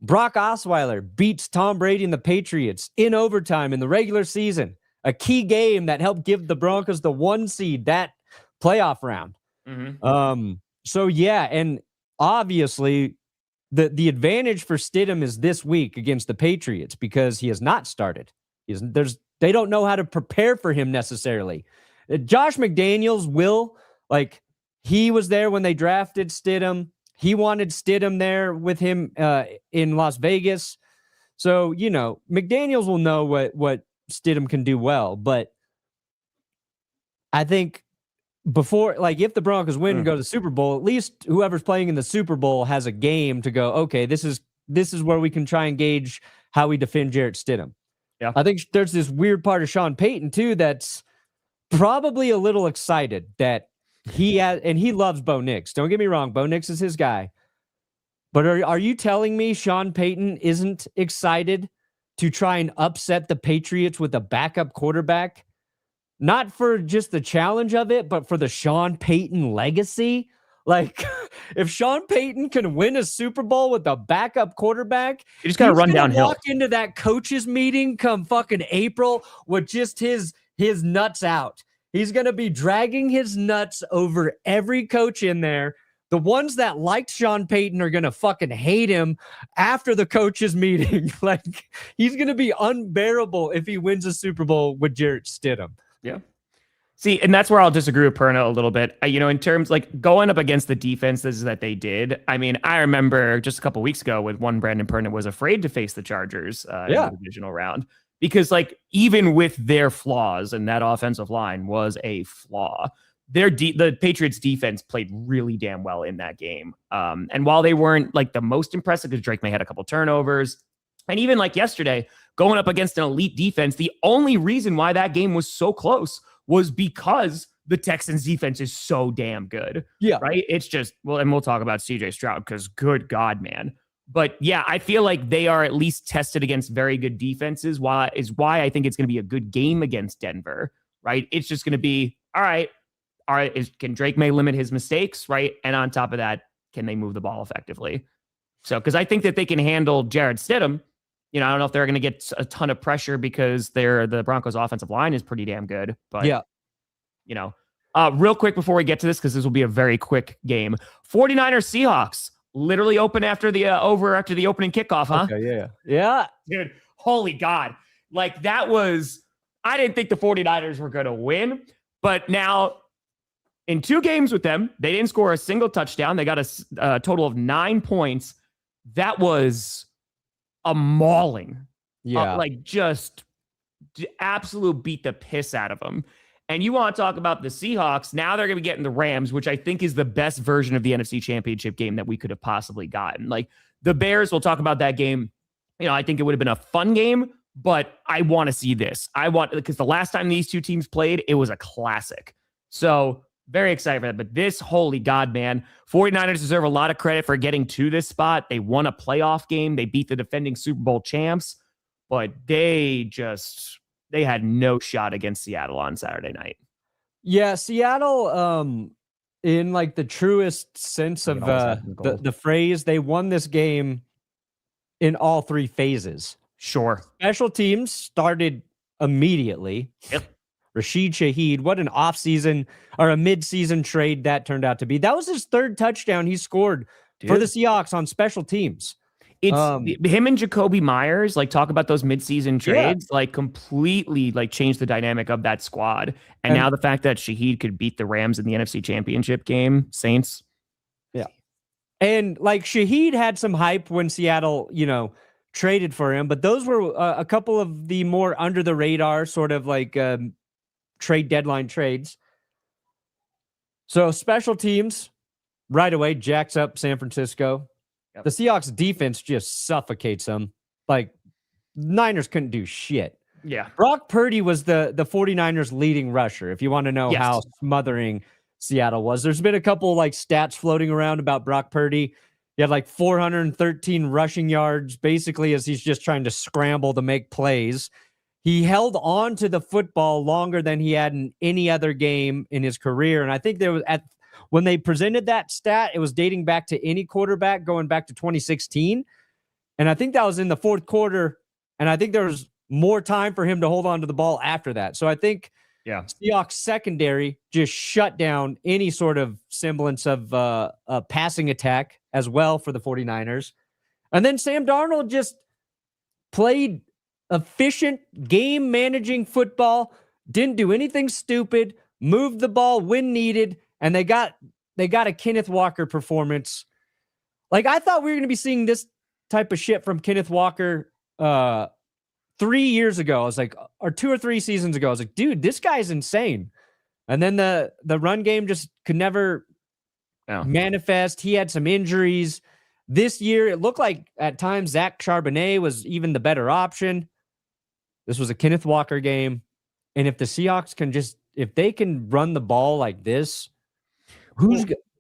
Brock Osweiler beats Tom Brady and the Patriots in overtime in the regular season, a key game that helped give the Broncos the 1 seed that playoff round. So yeah, and obviously the advantage for Stidham is this week against the Patriots because he has not started. They don't know how to prepare for him necessarily. Josh McDaniels he was there when they drafted Stidham. He wanted Stidham there with him in Las Vegas. So, McDaniels will know what Stidham can do well. But I think if the Broncos win and go to the Super Bowl, at least whoever's playing in the Super Bowl has a game to go, okay, this is where we can try and gauge how we defend Jarrett Stidham. Yeah. I think there's this weird part of Sean Payton, too, that's probably a little excited that and he loves Bo Nix. Don't get me wrong. Bo Nix is his guy. But are you telling me Sean Payton isn't excited to try and upset the Patriots with a backup quarterback? Not for just the challenge of it, but for the Sean Payton legacy? Like, if Sean Payton can win a Super Bowl with a backup quarterback, you just got to run downhill. Walk into that coaches meeting come fucking April with just his nuts out. He's going to be dragging his nuts over every coach in there. The ones that liked Sean Payton are going to fucking hate him after the coaches meeting. Like, he's going to be unbearable if he wins a Super Bowl with Jarrett Stidham. Yeah. See, and that's where I'll disagree with Perna a little bit. In terms going up against the defenses that they did. I mean, I remember just a couple weeks ago with one Brandon Perna was afraid to face the Chargers in the divisional round. Because even with their flaws, and that offensive line was a flaw, the Patriots defense played really damn well in that game. And while they weren't the most impressive, because Drake Maye had a couple turnovers, and even yesterday, going up against an elite defense, the only reason why that game was so close was because the Texans defense is so damn good. Yeah. Right. It's just, and we'll talk about CJ Stroud because good God, man. But yeah, I feel like they are at least tested against very good defenses. Why I think it's going to be a good game against Denver, right? It's just going to be, all right, can Drake Maye limit his mistakes, right? And on top of that, can they move the ball effectively? So, because I think that they can handle Jarrett Stidham. I don't know if they're going to get a ton of pressure because the Broncos offensive line is pretty damn good. But, real quick before we get to this, because this will be a very quick game, 49ers Seahawks. Literally open after the opening kickoff, huh? Okay, yeah. Dude, holy God. That was, I didn't think the 49ers were going to win, but now in 2 games with them, they didn't score a single touchdown. They got a total of 9 points. That was a mauling. Yeah. Just absolute beat the piss out of them. And you want to talk about the Seahawks, now they're going to be getting the Rams, which I think is the best version of the NFC Championship game that we could have possibly gotten. The Bears, we'll talk about that game. I think it would have been a fun game, but I want to see this. Because the last time these two teams played, it was a classic. So very excited for that. But this, holy God, man, 49ers deserve a lot of credit for getting to this spot. They won a playoff game. They beat the defending Super Bowl champs, but they had no shot against Seattle on Saturday night. Yeah, Seattle, in the truest sense of the phrase, they won this game in all 3 phases. Sure. Special teams started immediately. Yep. Rashid Shaheed, what an offseason or a midseason trade that turned out to be. That was his 3rd touchdown he scored for the Seahawks on special teams. It's him and Jacoby Myers, talk about those midseason trades, completely changed the dynamic of that squad. And now the fact that Shaheed could beat the Rams in the NFC Championship game, Saints. Yeah. And Shaheed had some hype when Seattle, traded for him, but those were a couple of the more under the radar sort of trade deadline trades. So special teams, right away jacks up San Francisco. Yep. The Seahawks defense just suffocates them. Like, Niners couldn't do shit. Yeah. Brock Purdy was the 49ers leading rusher, if you want to know how smothering Seattle was. There's been a couple like stats floating around about Brock Purdy. He had like 413 rushing yards, basically, as he's just trying to scramble to make plays. He held on to the football longer than he had in any other game in his career. And I think there was when they presented that stat, it was dating back to any quarterback going back to 2016. And I think that was in the fourth quarter. And I think there was more time for him to hold on to the ball after that. So I think Seahawks secondary just shut down any sort of semblance of a passing attack as well for the 49ers. And then Sam Darnold just played efficient game managing football, didn't do anything stupid, moved the ball when needed, and they got a Kenneth Walker performance. Like, I thought we were going to be seeing this type of shit from Kenneth Walker 3 years ago. I was like, or 2 or 3 seasons ago, I was like, dude, this guy's insane. And then the run game just could never manifest. He had some injuries. This year, it looked like at times Zach Charbonnet was even the better option. This was a Kenneth Walker game. And if the Seahawks if they can run the ball like this,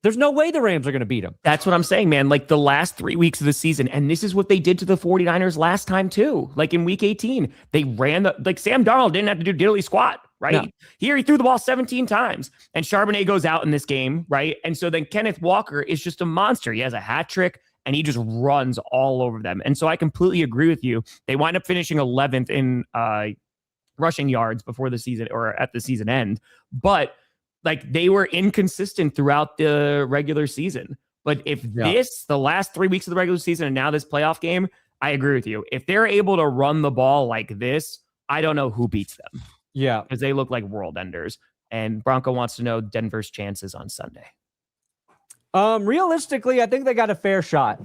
there's no way the Rams are going to beat them. That's what I'm saying, man. Like, the last 3 weeks of the season, and this is what they did to the 49ers last time too. Like, in week 18, they ran Sam Darnold didn't have to do diddly squat, right? No. Here, he threw the ball 17 times, and Charbonnet goes out in this game, right? And so then Kenneth Walker is just a monster. He has a hat trick, and he just runs all over them. And so I completely agree with you. They wind up finishing 11th in rushing yards before the season, or at the season end. But like, they were inconsistent throughout the regular season. But if the last 3 weeks of the regular season and now this playoff game, I agree with you. If they're able to run the ball like this, I don't know who beats them. Yeah. Because they look like world enders. And Bronco wants to know Denver's chances on Sunday. Realistically, I think they got a fair shot.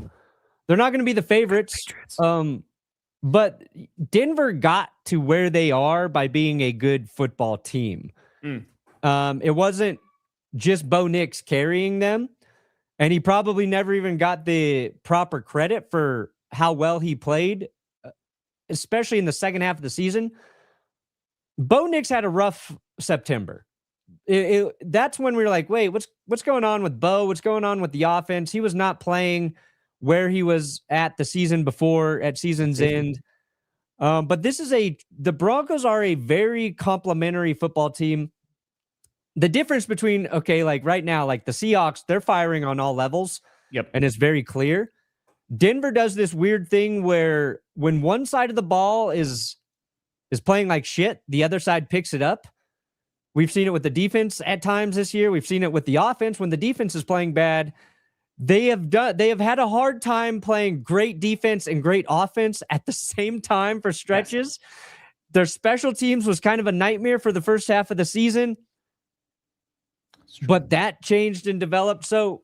They're not going to be the favorites. But Denver got to where they are by being a good football team. It wasn't just Bo Nix carrying them, and he probably never even got the proper credit for how well he played, especially in the second half of the season. Bo Nix had a rough September. That's when we were like, wait, what's going on with Bo? What's going on with the offense? He was not playing where he was at the season before, at season's end. But the Broncos are a very complimentary football team. The difference between, like right now, like the Seahawks, they're firing on all levels. Yep. And it's very clear. Denver does this weird thing where when one side of the ball is playing like shit, the other side picks it up. We've seen it with the defense at times this year. We've seen it with the offense. When the defense is playing bad, they have had a hard time playing great defense and great offense at the same time for stretches. Their special teams was kind of a nightmare for the first half of the season. But that changed and developed. So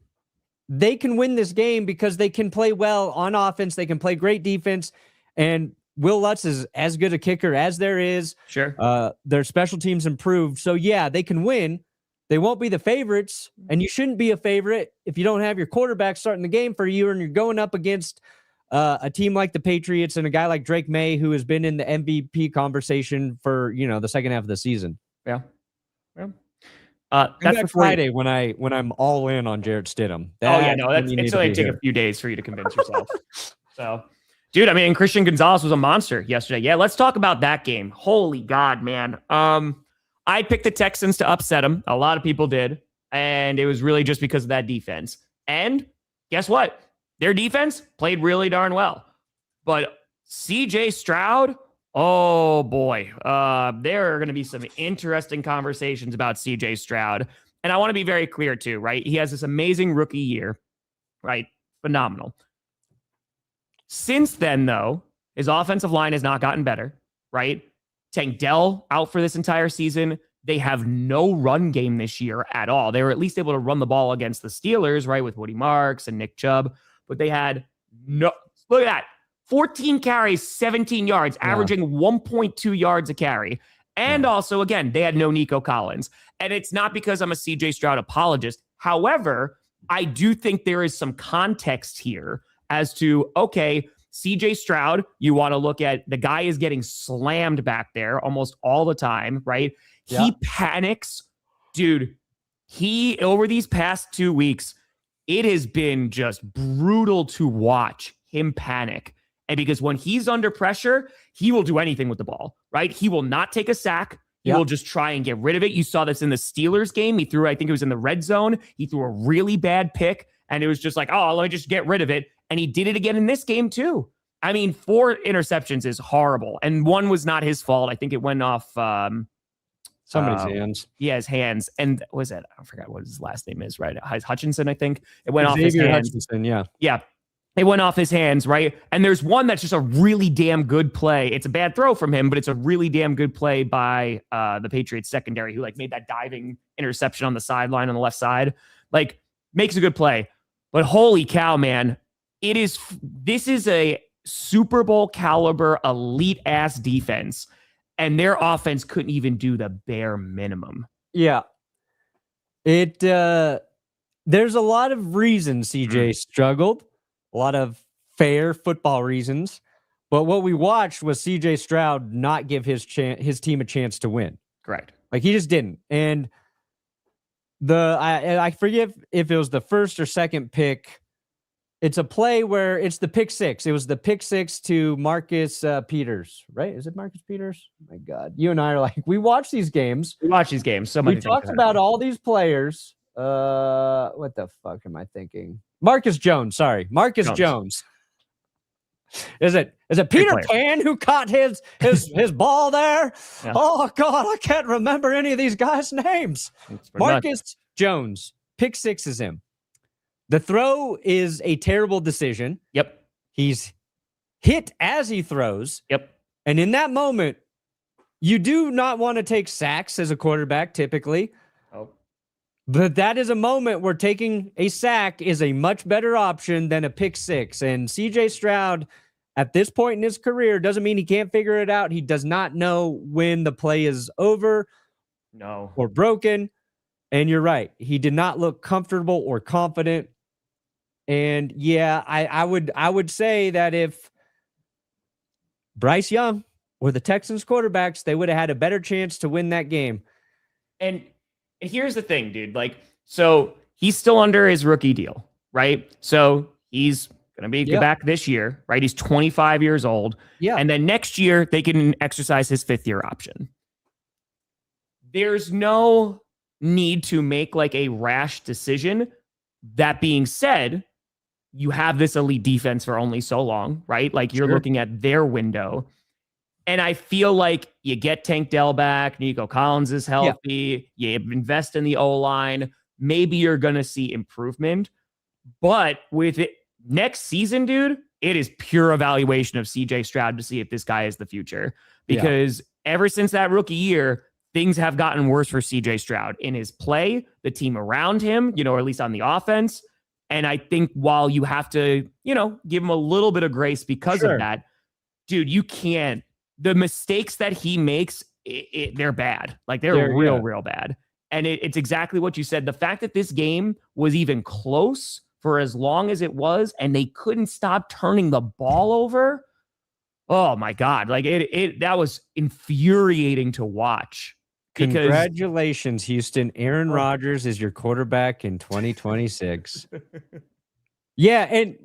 they can win this game because they can play well on offense. They can play great defense. And Will Lutz is as good a kicker as there is. Sure. Their special teams improved. So, yeah, they can win. They won't be the favorites. And you shouldn't be a favorite if you don't have your quarterback starting the game for you and you're going up against a team like the Patriots and a guy like Drake Maye, who has been in the MVP conversation for, the second half of the season. Yeah. That's for Friday when I'm all in on Jarrett Stidham. It's only take a few days for you to convince yourself. So, dude, I mean, Christian Gonzalez was a monster yesterday. Yeah, let's talk about that game. Holy God, man. I picked the Texans to upset them. A lot of people did, and it was really just because of that defense. And guess what? Their defense played really darn well. But CJ Stroud, oh boy, there are going to be some interesting conversations about CJ Stroud. And I want to be very clear too, right? He has this amazing rookie year, right? Phenomenal. Since then, though, his offensive line has not gotten better, right? Tank Dell out for this entire season. They have no run game this year at all. They were at least able to run the ball against the Steelers, right? With Woody Marks and Nick Chubb, but they had no, look at that. 14 carries, 17 yards, averaging 1.2 yards a carry. And also, again, they had no Nico Collins. And it's not because I'm a CJ Stroud apologist. However, I do think there is some context here as to, okay, CJ Stroud, you want to look at the guy is getting slammed back there almost all the time, right? Yeah. He panics. Dude, over these past 2 weeks, it has been just brutal to watch him panic. And because when he's under pressure, he will do anything with the ball, right? He will not take a sack. He will just try and get rid of it. You saw this in the Steelers game. He threw, I think it was in the red zone. He threw a really bad pick, and it was just like, oh, let me just get rid of it. And he did it again in this game too. I mean, 4 interceptions is horrible. And one was not his fault. I think it went off somebody's hands. Yeah, his hands. And what was it? I forgot what his last name is, right? Hutchinson, I think. It went off his hands. Hutchinson, yeah. Yeah. It went off his hands, right? And there's one that's just a really damn good play. It's a bad throw from him, but it's a really damn good play by the Patriots secondary, who like made that diving interception on the sideline on the left side. Like, makes a good play. But holy cow, man. This is a Super Bowl caliber elite ass defense, and their offense couldn't even do the bare minimum. Yeah. There's a lot of reasons CJ struggled. A lot of fair football reasons, but what we watched was CJ Stroud not give his team a chance to win. Correct. Like, he just didn't. And I forget if it was the first or second pick. It's a play where it's the pick six. It was the pick six to Marcus Peters, right? Is it Marcus Peters? Oh my God, you and I are like, we watch these games. So we talked about all these players. What the fuck am I thinking? Marcus Jones. Sorry. Marcus Jones. Is it Peter Pan who caught his ball there? Yeah. Oh God, I can't remember any of these guys' names. Marcus Jones. Pick six is him. The throw is a terrible decision. Yep. He's hit as he throws. Yep. And in that moment, you do not want to take sacks as a quarterback typically. Oh. But that is a moment where taking a sack is a much better option than a pick six. And CJ Stroud, at this point in his career, doesn't mean he can't figure it out. He does not know when the play is over or broken. And you're right. He did not look comfortable or confident. And yeah, I would say that if Bryce Young or the Texans quarterbacks, they would have had a better chance to win that game. And here's the thing, dude. Like, so he's still under his rookie deal, right? So he's going to be back this year, right? He's 25 years old. Yeah. And then next year, they can exercise his 5th-year option. There's no need to make like a rash decision. That being said, you have this elite defense for only so long, right? Like, you're looking at their window. And I feel like you get Tank Dell back, Nico Collins is healthy, you invest in the O-line, maybe you're going to see improvement. But with it next season, dude, it is pure evaluation of CJ Stroud to see if this guy is the future. Because ever since that rookie year, things have gotten worse for CJ Stroud in his play, the team around him, or at least on the offense. And I think while you have to, give him a little bit of grace because of that, dude, you can't. The mistakes that he makes, they're bad. Like, they're real bad. And it's exactly what you said. The fact that this game was even close for as long as it was, and they couldn't stop turning the ball over. Oh my God. Like, that was infuriating to watch. Congratulations, Houston. Aaron Rodgers is your quarterback in 2026. Yeah, and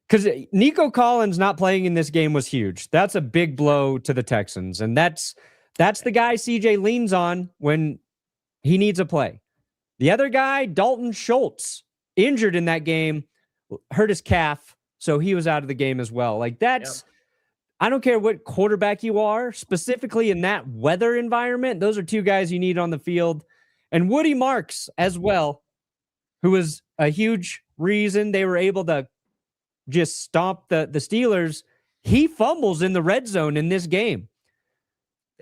because Nico Collins not playing in this game was huge. That's a big blow to the Texans, and that's the guy CJ leans on when he needs a play. The other guy, Dalton Schultz, injured in that game, hurt his calf, so he was out of the game as well. Like, that's... I don't care what quarterback you are, specifically in that weather environment. Those are two guys you need on the field. And Woody Marks as well, who was a huge reason they were able to just stomp the Steelers. He fumbles in the red zone in this game.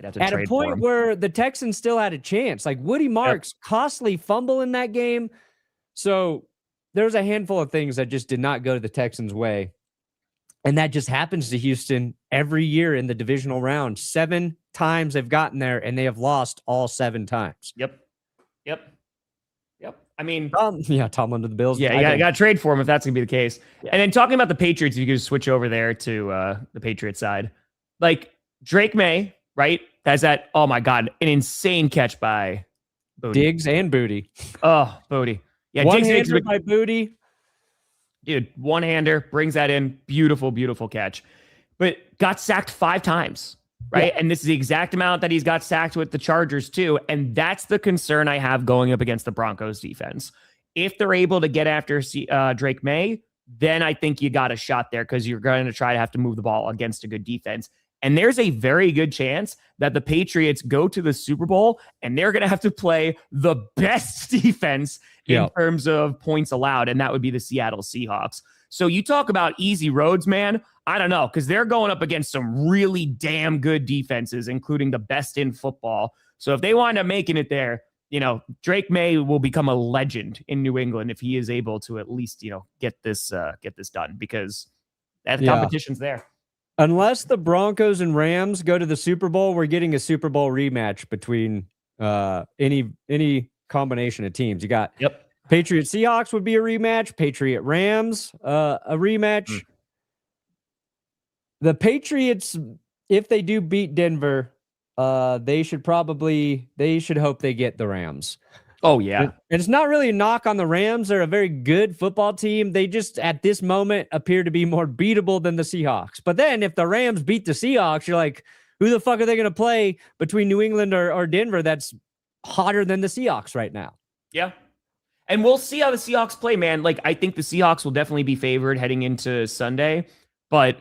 At a point where the Texans still had a chance. Like, Woody Marks, costly fumble in that game. So there's a handful of things that just did not go to the Texans' way. And that just happens to Houston every year in the divisional round. 7 times they've gotten there, and they have lost all 7 times. Yep. I mean, Tomlin to the Bills. Yeah, you got to trade for him if that's going to be the case. Yeah. And then talking about the Patriots, if you could just switch over there to the Patriots side. Like Drake Maye, right? Has that, oh my God, an insane catch by Booty. Diggs and Booty. Oh, Booty. Yeah, One-hander by Booty. Dude, one-hander, brings that in. Beautiful, beautiful catch. But got sacked 5 times, right? Yeah. And this is the exact amount that he's got sacked with the Chargers too. And that's the concern I have going up against the Broncos defense. If they're able to get after Drake Maye, then I think you got a shot there because you're going to try to have to move the ball against a good defense. And there's a very good chance that the Patriots go to the Super Bowl and they're going to have to play the best defense in terms of points allowed, and that would be the Seattle Seahawks. So you talk about easy roads, man. I don't know, because they're going up against some really damn good defenses, including the best in football. So if they wind up making it there, Drake Maye will become a legend in New England if he is able to at least, get this done, because that competition's there. Unless the Broncos and Rams go to the Super Bowl, we're getting a Super Bowl rematch between any combination of teams. You got Patriot Seahawks would be a rematch, Patriot Rams a rematch. The Patriots, if they do beat Denver, they should hope they get the Rams. Oh, yeah. And it's not really a knock on the Rams. They're a very good football team. They just, at this moment, appear to be more beatable than the Seahawks. But then if the Rams beat the Seahawks, you're like, who the fuck are they going to play between New England or Denver that's hotter than the Seahawks right now? Yeah. And we'll see how the Seahawks play, man. Like, I think the Seahawks will definitely be favored heading into Sunday, but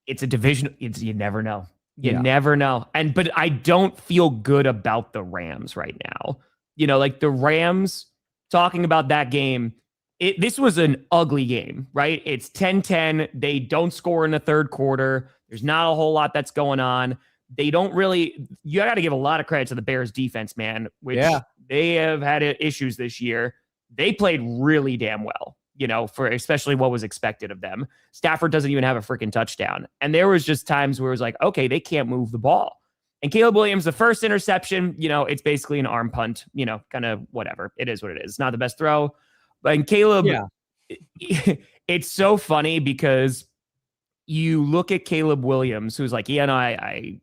it's a division. You never know. You never know. But I don't feel good about the Rams right now. Like the Rams, talking about that game, this was an ugly game, right? It's 10-10. They don't score in the third quarter. There's not a whole lot that's going on. They don't really, you got to give a lot of credit to the Bears defense, man, which they have had issues this year. They played really damn well, for especially what was expected of them. Stafford doesn't even have a freaking touchdown. And there was just times where it was like, okay, they can't move the ball. And Caleb Williams, the first interception, it's basically an arm punt, kind of whatever. It is what it is. It's not the best throw. But Caleb, it's so funny because you look at Caleb Williams, who's like, Aaron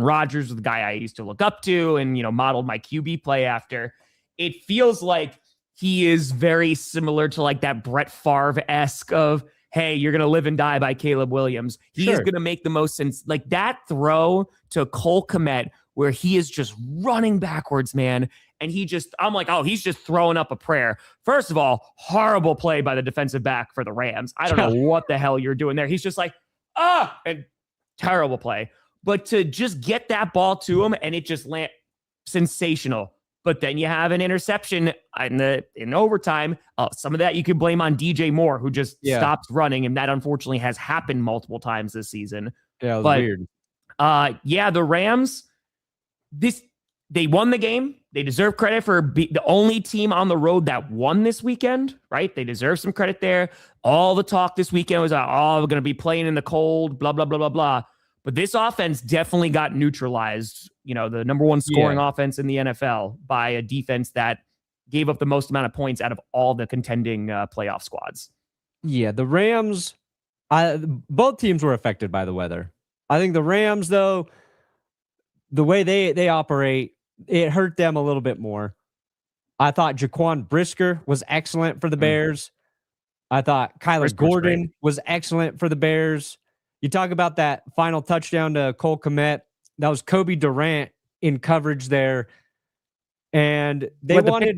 Rodgers was the guy I used to look up to and, modeled my QB play after. It feels like he is very similar to like that Brett Favre-esque of, hey, you're going to live and die by Caleb Williams. He is going to make the most sense. Like that throw to Cole Kmet where he is just running backwards, man. And I'm like, oh, he's just throwing up a prayer. First of all, horrible play by the defensive back for the Rams. I don't know what the hell you're doing there. He's just like, and terrible play. But to just get that ball to him and it just land sensational. But then you have an interception in overtime. Some of that you could blame on DJ Moore, who just stopped running, and that unfortunately has happened multiple times this season. Yeah, it was weird. The Rams, they won the game. They deserve credit for the only team on the road that won this weekend, right? They deserve some credit there. All the talk this weekend was, we're going to be playing in the cold, blah, blah, blah, blah, blah. But this offense definitely got neutralized, the number one scoring offense in the NFL by a defense that gave up the most amount of points out of all the contending playoff squads. Yeah, the Rams, both teams were affected by the weather. I think the Rams, though, the way they operate, it hurt them a little bit more. I thought Jaquan Brisker was excellent for the Bears. I thought Kyler Gordon was excellent for the Bears. You talk about that final touchdown to Cole Kmet. That was Kobe Durant in coverage there. And Kobe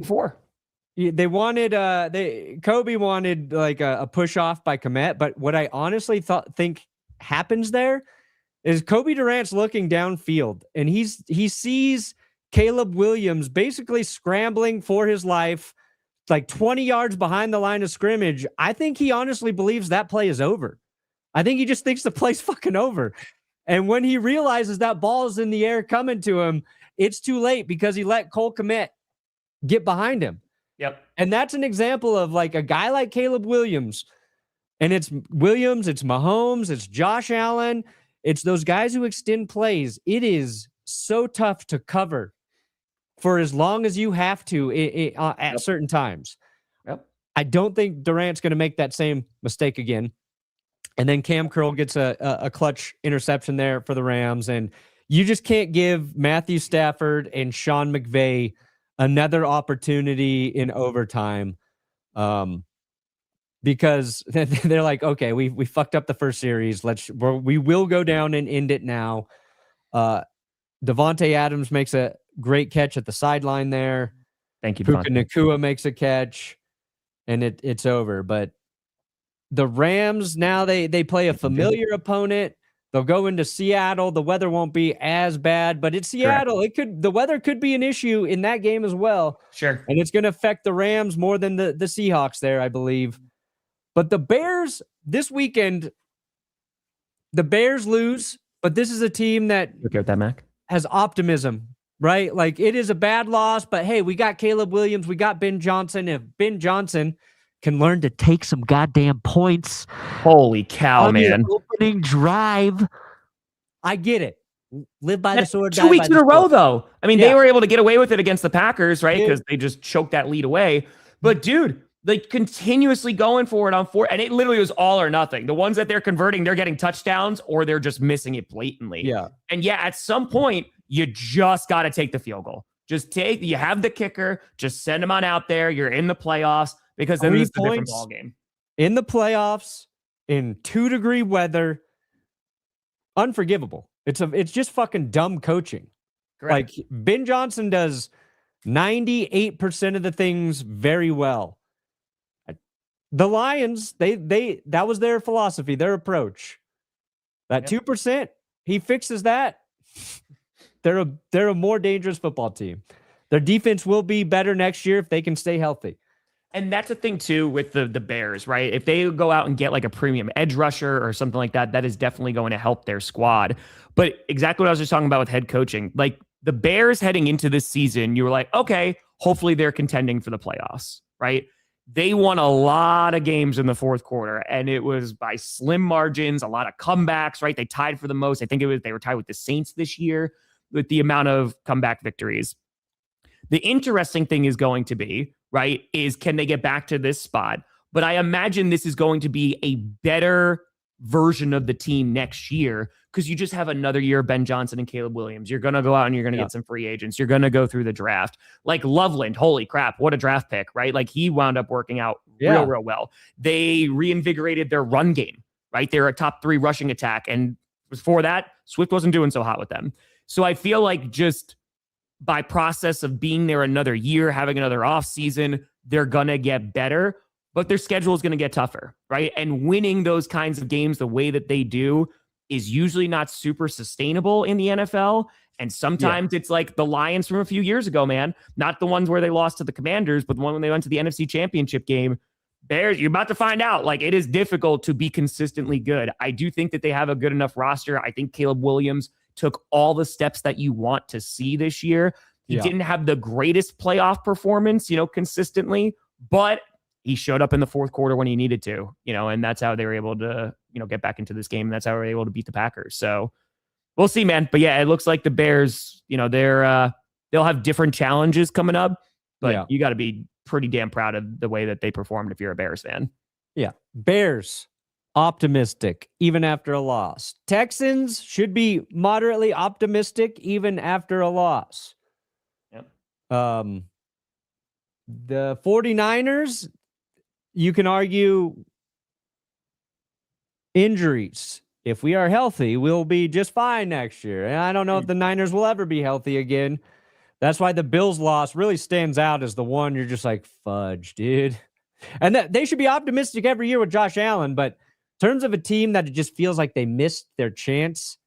wanted like a push off by Kmet. But what I honestly think happens there is Kobe Durant's looking downfield and he sees Caleb Williams basically scrambling for his life, like 20 yards behind the line of scrimmage. I think he honestly believes that play is over. I think he just thinks the play's fucking over. And when he realizes that ball is in the air coming to him, it's too late because he let Cole Kmet get behind him. Yep. And that's an example of like a guy like Caleb Williams. And it's Williams, it's Mahomes, it's Josh Allen. It's those guys who extend plays. It is so tough to cover for as long as you have to at certain times. Yep. I don't think Durant's going to make that same mistake again. And then Cam Curl gets a clutch interception there for the Rams. And you just can't give Matthew Stafford and Sean McVay another opportunity in overtime. Because they're like, okay, we fucked up the first series. We will go down and end it now. Devontae Adams makes a great catch at the sideline there. Thank you, Puka Devontae. Nacua makes a catch, and it's over. But the Rams, now they play a familiar opponent. They'll go into Seattle. The weather won't be as bad, but it's Seattle. Correct. The weather could be an issue in that game as well. Sure. And it's going to affect the Rams more than the Seahawks there, I believe. But the Bears this weekend, the Bears lose, but this is a team that Okay with that, Mac? has optimism, right? Like, it is a bad loss, but hey, we got Caleb Williams, we got Ben Johnson. If Ben Johnson can learn to take some goddamn points Holy cow, on man. the opening drive, I get it. Live by the sword. 2 weeks in a row, though. I mean, Yeah. they were able to get away with it against the Packers, right? Yeah. Because they just choked that lead away. But dude, like continuously going for it on four, and it literally was all or nothing. The ones that they're converting, they're getting touchdowns or they're just missing it blatantly. Yeah. And yeah, at some point, you just got to take the field goal. You have the kicker, just send them on out there. You're in the playoffs, because then 3 it's a different points ball game. in the playoffs in 2-degree weather. Unforgivable. It's just fucking dumb coaching. Correct. Like, Ben Johnson does 98% of the things very well. The Lions, that was their philosophy, their approach. That 2%, he fixes that. They're a more dangerous football team. Their defense will be better next year if they can stay healthy. And that's the thing, too, with the Bears, right? If they go out and get like a premium edge rusher or something like that, that is definitely going to help their squad. But exactly what I was just talking about with head coaching, like the Bears heading into this season, you were like, okay, hopefully they're contending for the playoffs, right? They won a lot of games in the fourth quarter, and it was by slim margins, a lot of comebacks, right? They tied for the most. I think they were tied with the Saints this year with the amount of comeback victories. The interesting thing is going to be, right, is can they get back to this spot? But I imagine this is going to be a better version of the team next year, because you just have another year of Ben Johnson and Caleb Williams. You're going to go out and you're going to get some free agents. You're going to go through the draft. Like Loveland, holy crap, what a draft pick, right? Like, he wound up working out real well. They reinvigorated their run game, right? They're a top 3 rushing attack. And before that, Swift wasn't doing so hot with them. So I feel like just by process of being there another year, having another offseason, they're going to get better, but their schedule is going to get tougher, right? And winning those kinds of games the way that they do is usually not super sustainable in the NFL. And sometimes it's like the Lions from a few years ago, man. Not the ones where they lost to the Commanders, but the one when they went to the NFC Championship game. Bears, you're about to find out. Like, it is difficult to be consistently good. I do think that they have a good enough roster. I think Caleb Williams took all the steps that you want to see this year. He didn't have the greatest playoff performance, consistently, but he showed up in the fourth quarter when he needed to, and that's how they were able to, get back into this game. And that's how they were able to beat the Packers. So we'll see, man. But yeah, it looks like the Bears, they'll have different challenges coming up, but you got to be pretty damn proud of the way that they performed if you're a Bears fan. Yeah. Bears, optimistic even after a loss. Texans should be moderately optimistic even after a loss. Yep. The 49ers, you can argue injuries. If we are healthy, we'll be just fine next year. And I don't know if the Niners will ever be healthy again. That's why the Bills loss really stands out as the one you're just like, fudge, dude. And that they should be optimistic every year with Josh Allen, but in terms of a team that it just feels like they missed their chance,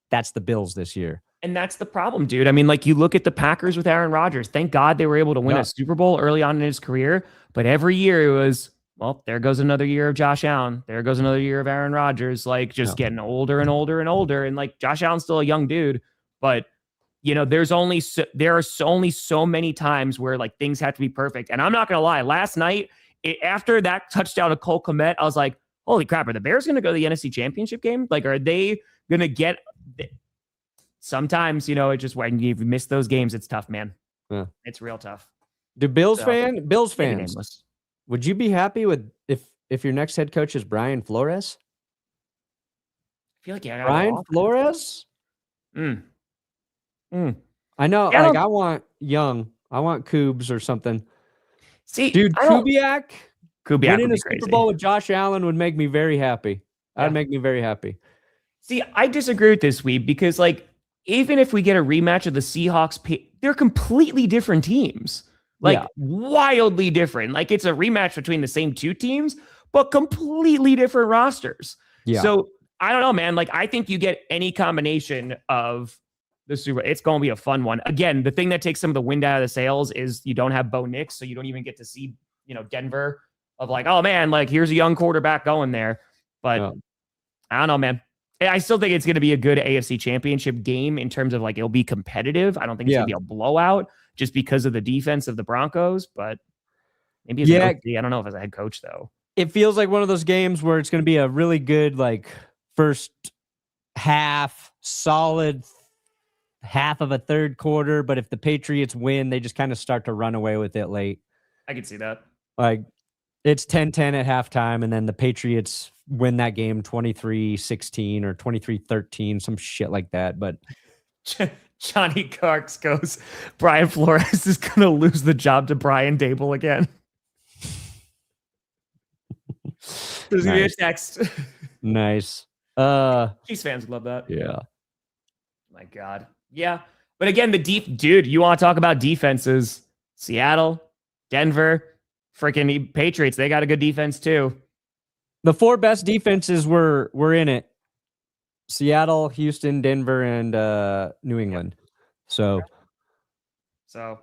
that's the Bills this year. And that's the problem, dude. I mean, like, you look at the Packers with Aaron Rodgers. Thank God they were able to win a Super Bowl early on in his career. But every year it was, well, there goes another year of Josh Allen. There goes another year of Aaron Rodgers, like, just getting older and older and older. And like, Josh Allen's still a young dude, but there are only so many times where like things have to be perfect. And I'm not gonna lie, last night after that touchdown of Cole Kmet, I was like, holy crap, are the Bears gonna go to the NFC Championship game? Like, are they gonna get? Sometimes, it's just when you miss those games, it's tough, man. Yeah. It's real tough. Do Bills fans, Nameless. would you be happy with if your next head coach is Brian Flores? I feel like Brian Flores? Mm. I know, Yeah, I want Young. I want Coobs or something. See, dude, Kubiak winning would a be Super crazy. Bowl with Josh Allen would make me very happy. That'd make me very happy. See, I disagree with this, Weeb, because like even if we get a rematch of the Seahawks, they're completely different teams. Like wildly different. Like it's a rematch between the same two teams, but completely different rosters. Yeah. So I don't know, man. Like I think you get any combination of the Super. It's going to be a fun one. Again, the thing that takes some of the wind out of the sails is you don't have Bo Nix, so you don't even get to see, Denver of like, oh man, like here's a young quarterback going there. But I don't know, man. I still think it's going to be a good AFC Championship game in terms of like it'll be competitive. I don't think it's going to be a blowout just because of the defense of the Broncos, but maybe as an OC, I don't know if as a head coach though. It feels like one of those games where it's going to be a really good like first half, solid half of a third quarter, but if the Patriots win, they just kind of start to run away with it late. I can see that. Like it's 10-10 at halftime, and then the Patriots win that game 23-16 or 23-13, some shit like that. But Johnny Carks goes, Brian Flores is going to lose the job to Brian Dable again. There's going to be a text. Nice. Chiefs fans love that. Yeah. My God. Yeah. But again, dude, you want to talk about defenses? Seattle, Denver, freaking Patriots. They got a good defense too. The four best defenses were in it. Seattle, Houston, Denver, and New England. So I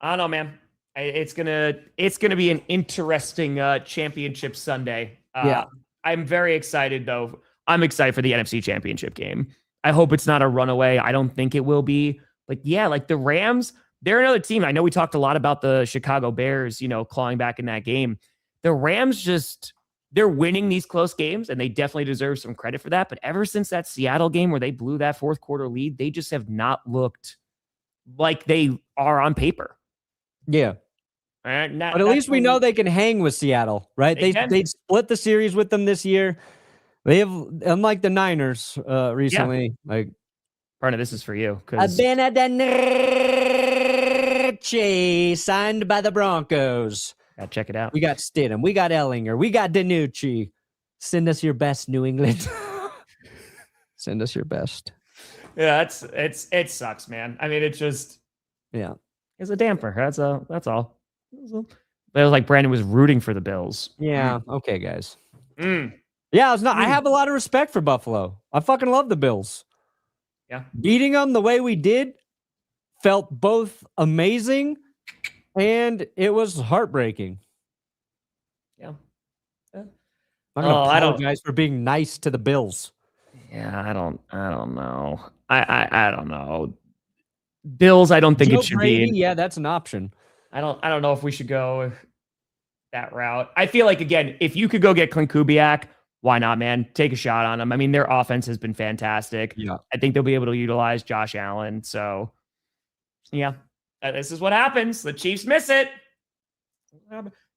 don't know, man. It's gonna be an interesting championship Sunday. I'm very excited though. I'm excited for the NFC Championship game. I hope it's not a runaway. I don't think it will be. But yeah, like the Rams, they're another team. I know we talked a lot about the Chicago Bears, clawing back in that game. The Rams they're winning these close games, and they definitely deserve some credit for that. But ever since that Seattle game where they blew that fourth quarter lead, they just have not looked like they are on paper. Yeah. But at least we know they can hang with Seattle, right? They split the series with them this year. They have, unlike the Niners recently. Like, Perna, this is for you. Benedict signed by the Broncos. Check it out. We got Stidham. We got Ellinger. We got DiNucci. Send us your best, New England. Send us your best. Yeah, it sucks, man. I mean, it's just it's a damper. That's all. It was like Brandon was rooting for the Bills. Yeah. Okay, guys. Yeah, it's not. I have a lot of respect for Buffalo. I fucking love the Bills. Yeah. Beating them the way we did felt both amazing and it was heartbreaking. Yeah. I'm gonna apologize for being nice to the Bills. Yeah, I don't know. I don't know. Bills, I don't think Joe it should Brady, be. Yeah, that's an option. I don't know if we should go that route. I feel like, again, if you could go get Clint Kubiak, why not, man? Take a shot on him. I mean, their offense has been fantastic. Yeah. I think they'll be able to utilize Josh Allen. So, yeah, this is what happens. The Chiefs miss it.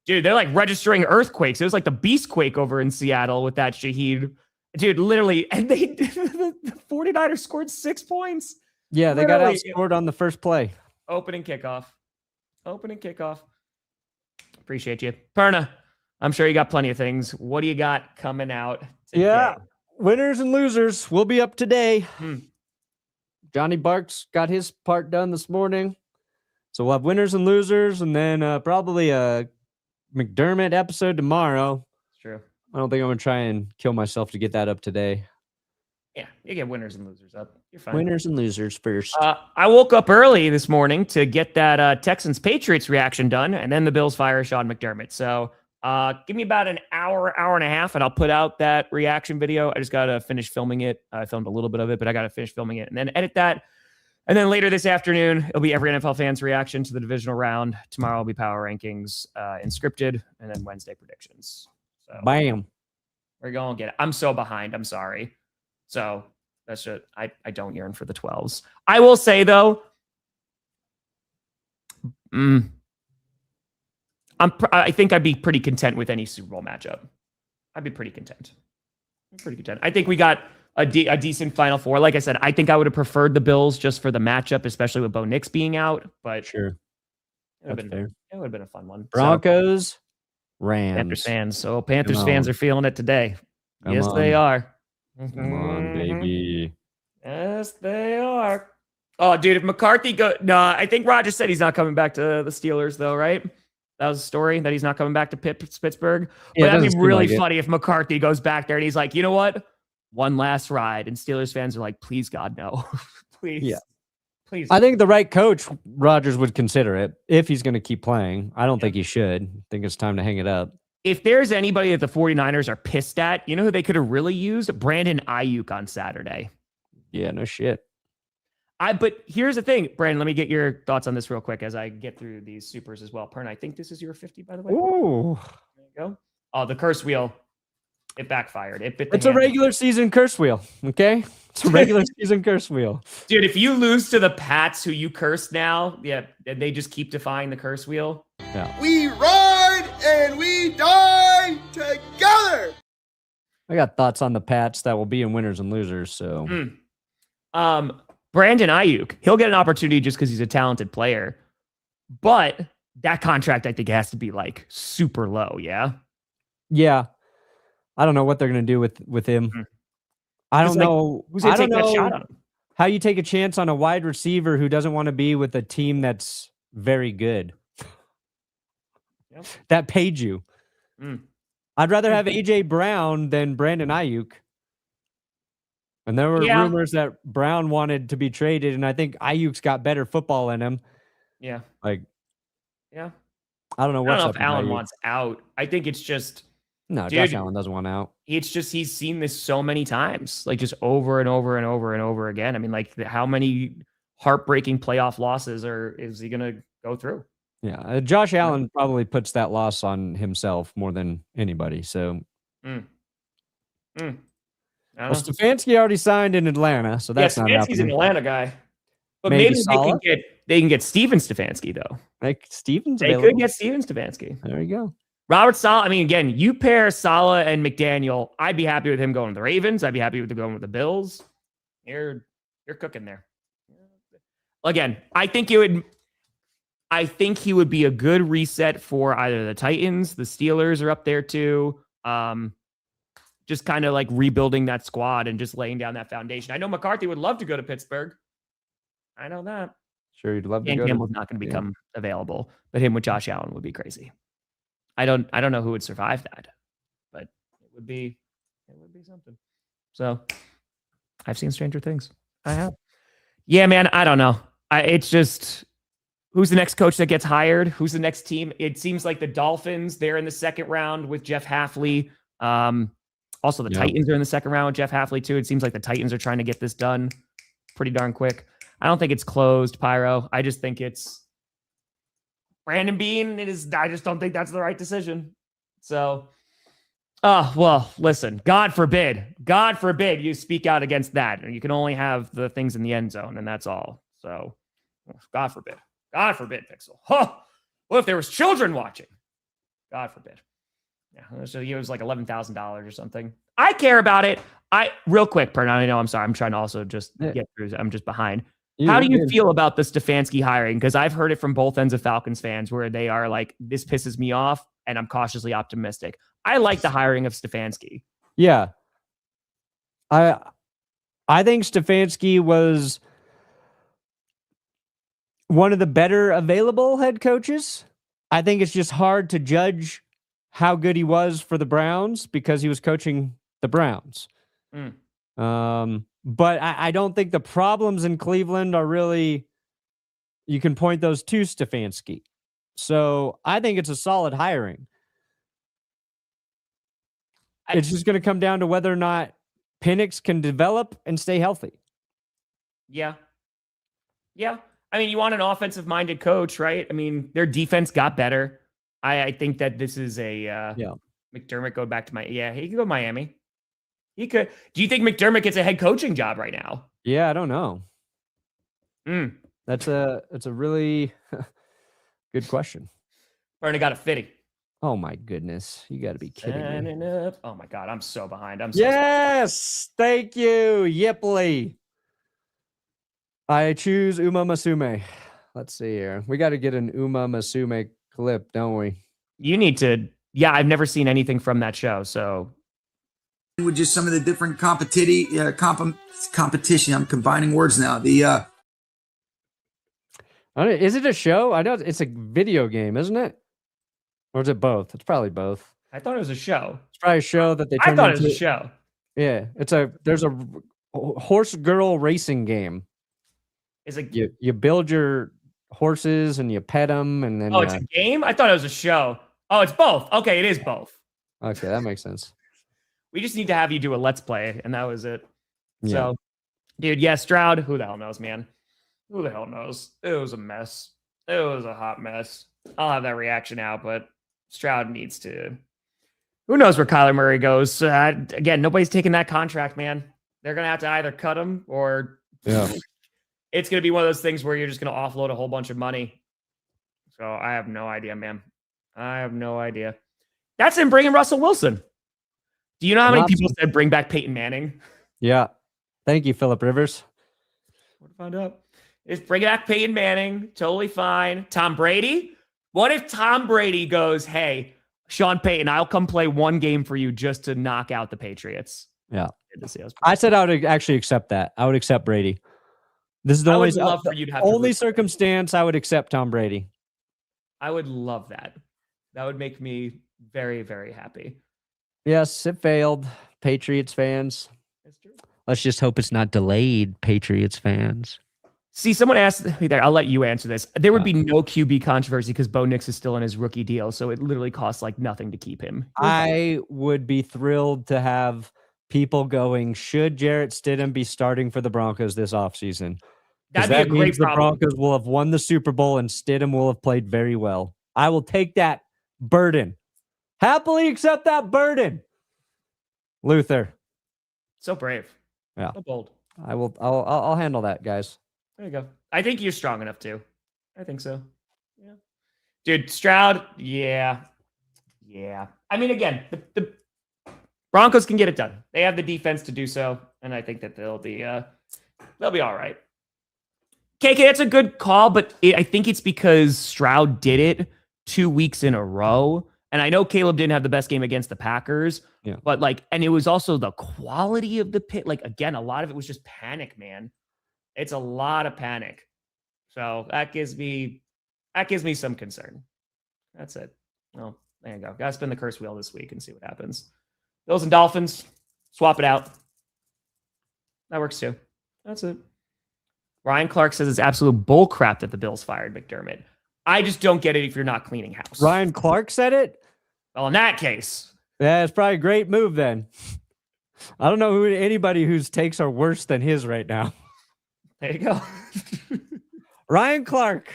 Dude, they're like registering earthquakes. It was like the beast quake over in Seattle with that Shaheed. Dude, literally. And the 49ers scored 6 points. Yeah, they got outscored on the first play. Opening kickoff. Appreciate you. Perna, I'm sure you got plenty of things. What do you got coming out today? Yeah, winners and losers. We'll be up today. Johnny Barks got his part done this morning. So we'll have winners and losers, and then probably a McDermott episode tomorrow. It's true. I don't think I'm going to try and kill myself to get that up today. Yeah, you get winners and losers up. You're fine. Winners and losers first. I woke up early this morning to get that Texans-Patriots reaction done, and then the Bills Fire Sean McDermott. So give me about an hour and a half, and I'll put out that reaction video. I just got to finish filming it. I filmed a little bit of it, but I got to finish filming it and then edit that. And then later this afternoon, it'll be every NFL fan's reaction to the divisional round. Tomorrow will be power rankings and scripted, and then Wednesday predictions. So Bam. We're going to get it. I'm so behind. I'm sorry. So that's just, I don't yearn for the 12s. I will say, though, I think I'd be pretty content with any Super Bowl matchup. I'd be pretty content. I think we got a decent Final Four. Like I said, I think I would have preferred the Bills just for the matchup, especially with Bo Nix being out. But Sure, it would have been a fun one. Broncos, Panthers Rams. fans. So Panthers fans are feeling it today. Yes, they are. Come on, baby. Yes, they are. Oh, dude, if McCarthy I think Roger said he's not coming back to the Steelers, though, right? That was the story, that he's not coming back to Pittsburgh. Yeah, but that'd be really funny if McCarthy goes back there and he's like, you know what? One last ride. And Steelers fans are like, please, God, no. Please. Yeah. Please. I think the right coach, Rodgers, would consider it if he's going to keep playing. I don't think he should. I think it's time to hang it up. If there's anybody that the 49ers are pissed at, you know who they could have really used? Brandon Ayuk on Saturday. Yeah, no shit. But here's the thing, Brandon, let me get your thoughts on this real quick as I get through these supers as well. Perna, I think this is your 50, by the way. Ooh. There you go. Oh, the curse wheel. It backfired. It's a regular season curse wheel, okay? It's a regular season curse wheel. Dude, if you lose to the Pats who you cursed now, yeah, and they just keep defying the curse wheel. Yeah. We ride and we die together. I got thoughts on the Pats that will be in winners and losers, so. Brandon Ayuk, he'll get an opportunity just because he's a talented player. But that contract, I think, has to be like super low, yeah? Yeah. I don't know what they're going to do with him. I don't know. Who's going to take that shot on him? How you take a chance on a wide receiver who doesn't want to be with a team that's very good. Yep. That paid you. I'd rather have AJ Brown than Brandon Ayuk. And there were rumors that Brown wanted to be traded, and I think Ayuk's got better football in him. Yeah. I don't know what's up. If Allen wants out. I think it's just Josh Allen doesn't want out. It's just he's seen this so many times, like just over and over and over and over again. I mean, like how many heartbreaking playoff losses is he going to go through? Yeah, Josh Allen probably puts that loss on himself more than anybody. So, Stefanski already signed in Atlanta, so that's not happening. Stefanski's an Atlanta guy, but maybe they can get Steven Stefanski though. Like Steven's, they could get Steven Stefanski. There you go. Robert Saleh. I mean, again, you pair Saleh and McDaniel. I'd be happy with him going to the Ravens. I'd be happy with him going with the Bills. You're cooking there. Again, I think he would be a good reset for either the Titans, the Steelers are up there too. Just kind of like rebuilding that squad and just laying down that foundation. I know McCarthy would love to go to Pittsburgh. I know that. Sure, you'd love to Dan go. Campbell's not going to become available, but him with Josh Allen would be crazy. I don't know who would survive that, but it would be something. So I've seen Stranger Things. I have. Yeah, man. I don't know. It's just who's the next coach that gets hired? Who's the next team? It seems like the Dolphins. They're in the second round with Jeff Hafley. Also, the Titans are in the second round with Jeff Hafley too. It seems like the Titans are trying to get this done pretty darn quick. I don't think it's closed, Pyro. I just think it's Brandon Beane. I just don't think that's the right decision. So, well, listen, God forbid you speak out against that. You can only have the things in the end zone, and that's all. So, God forbid, Pixel. Huh. What if there was children watching? God forbid. Yeah, so it was like $11,000 or something. I care about it. Real quick, Perna, I know I'm sorry. I'm trying to also just get through. I'm just behind. How do you feel about the Stefanski hiring? Because I've heard it from both ends of Falcons fans where they are like, this pisses me off, and I'm cautiously optimistic. I like the hiring of Stefanski. Yeah. I think Stefanski was one of the better available head coaches. I think it's just hard to judge how good he was for the Browns because he was coaching the Browns. But I don't think the problems in Cleveland are really, you can point those to Stefanski. So I think it's a solid hiring. It's just going to come down to whether or not Penix can develop and stay healthy. Yeah. I mean, you want an offensive-minded coach, right? I mean, their defense got better. I think that this is a McDermott go back to he could go to Miami. He could. Do you think McDermott gets a head coaching job right now? Yeah, I don't know. It's a really Good question. Perna got a 50. Oh my goodness. You got to be kidding me. Signing up. Oh my God, I'm so behind. I'm so Yes. Thank you, Yipley. I choose Uma Masume. Let's see here. We got to get an Uma Masume clip, don't we? You need to. Yeah, I've never seen anything from that show. So with just some of the different competition. I'm combining words now. Is it a show? I know it's a video game, isn't it? Or is it both? It's probably both. I thought it was a show. It's probably a show that they I turned thought it was into. a show. Yeah, there's a horse girl racing game. It's like You build your horses and you pet them and then. Oh, it's a game? I thought it was a show. Oh, it's both. Okay, it is both. Okay, that makes sense. We just need to have you do a let's play, and that was it. Yeah. So, dude, yeah, Stroud. Who the hell knows, man? Who the hell knows? It was a mess. It was a hot mess. I'll have that reaction out, but Stroud needs to. Who knows where Kyler Murray goes? Again, nobody's taking that contract, man. They're gonna have to either cut him or it's gonna be one of those things where you're just gonna offload a whole bunch of money. So I have no idea, man. I have no idea. That's him bringing Russell Wilson. Do you know how many people said bring back Peyton Manning? Yeah. Thank you, Phillip Rivers. What found out? Is bring back Peyton Manning. Totally fine. Tom Brady? What if Tom Brady goes, hey, Sean Payton, I'll come play one game for you just to knock out the Patriots? Yeah. I said I would actually accept that. I would accept Brady. This is the only circumstance I would accept Tom Brady. I would love that. That would make me very, very happy. Yes, it failed. Patriots fans. That's true. Let's just hope it's not delayed, Patriots fans. See, someone asked there. I'll let you answer this. There would be no QB controversy because Bo Nix is still in his rookie deal, so it literally costs like nothing to keep him. I would be thrilled to have people going, should Jarrett Stidham be starting for the Broncos this offseason? That'd be a great problem. The Broncos will have won the Super Bowl and Stidham will have played very well. I will take that burden. Happily accept that burden. Luther. So brave. Yeah. So bold. I'll handle that, guys. There you go. I think you're strong enough too. I think so. Yeah. Dude, Stroud, yeah. I mean, again, the Broncos can get it done. They have the defense to do so, and I think that they'll be all right. KK, that's a good call, but I think it's because Stroud did it 2 weeks in a row. And I know Caleb didn't have the best game against the Packers, but and it was also the quality of the pit. Like, again, a lot of it was just panic, man. It's a lot of panic. So that gives me some concern. That's it. Well, there you go. Gotta spin the curse wheel this week and see what happens. Bills and Dolphins, swap it out. That works too. That's it. Ryan Clark says it's absolute bullcrap that the Bills fired McDermott. I just don't get it if you're not cleaning house. Ryan Clark said it? Well, in that case. Yeah, it's probably a great move then. I don't know anybody whose takes are worse than his right now. There you go. Ryan Clark.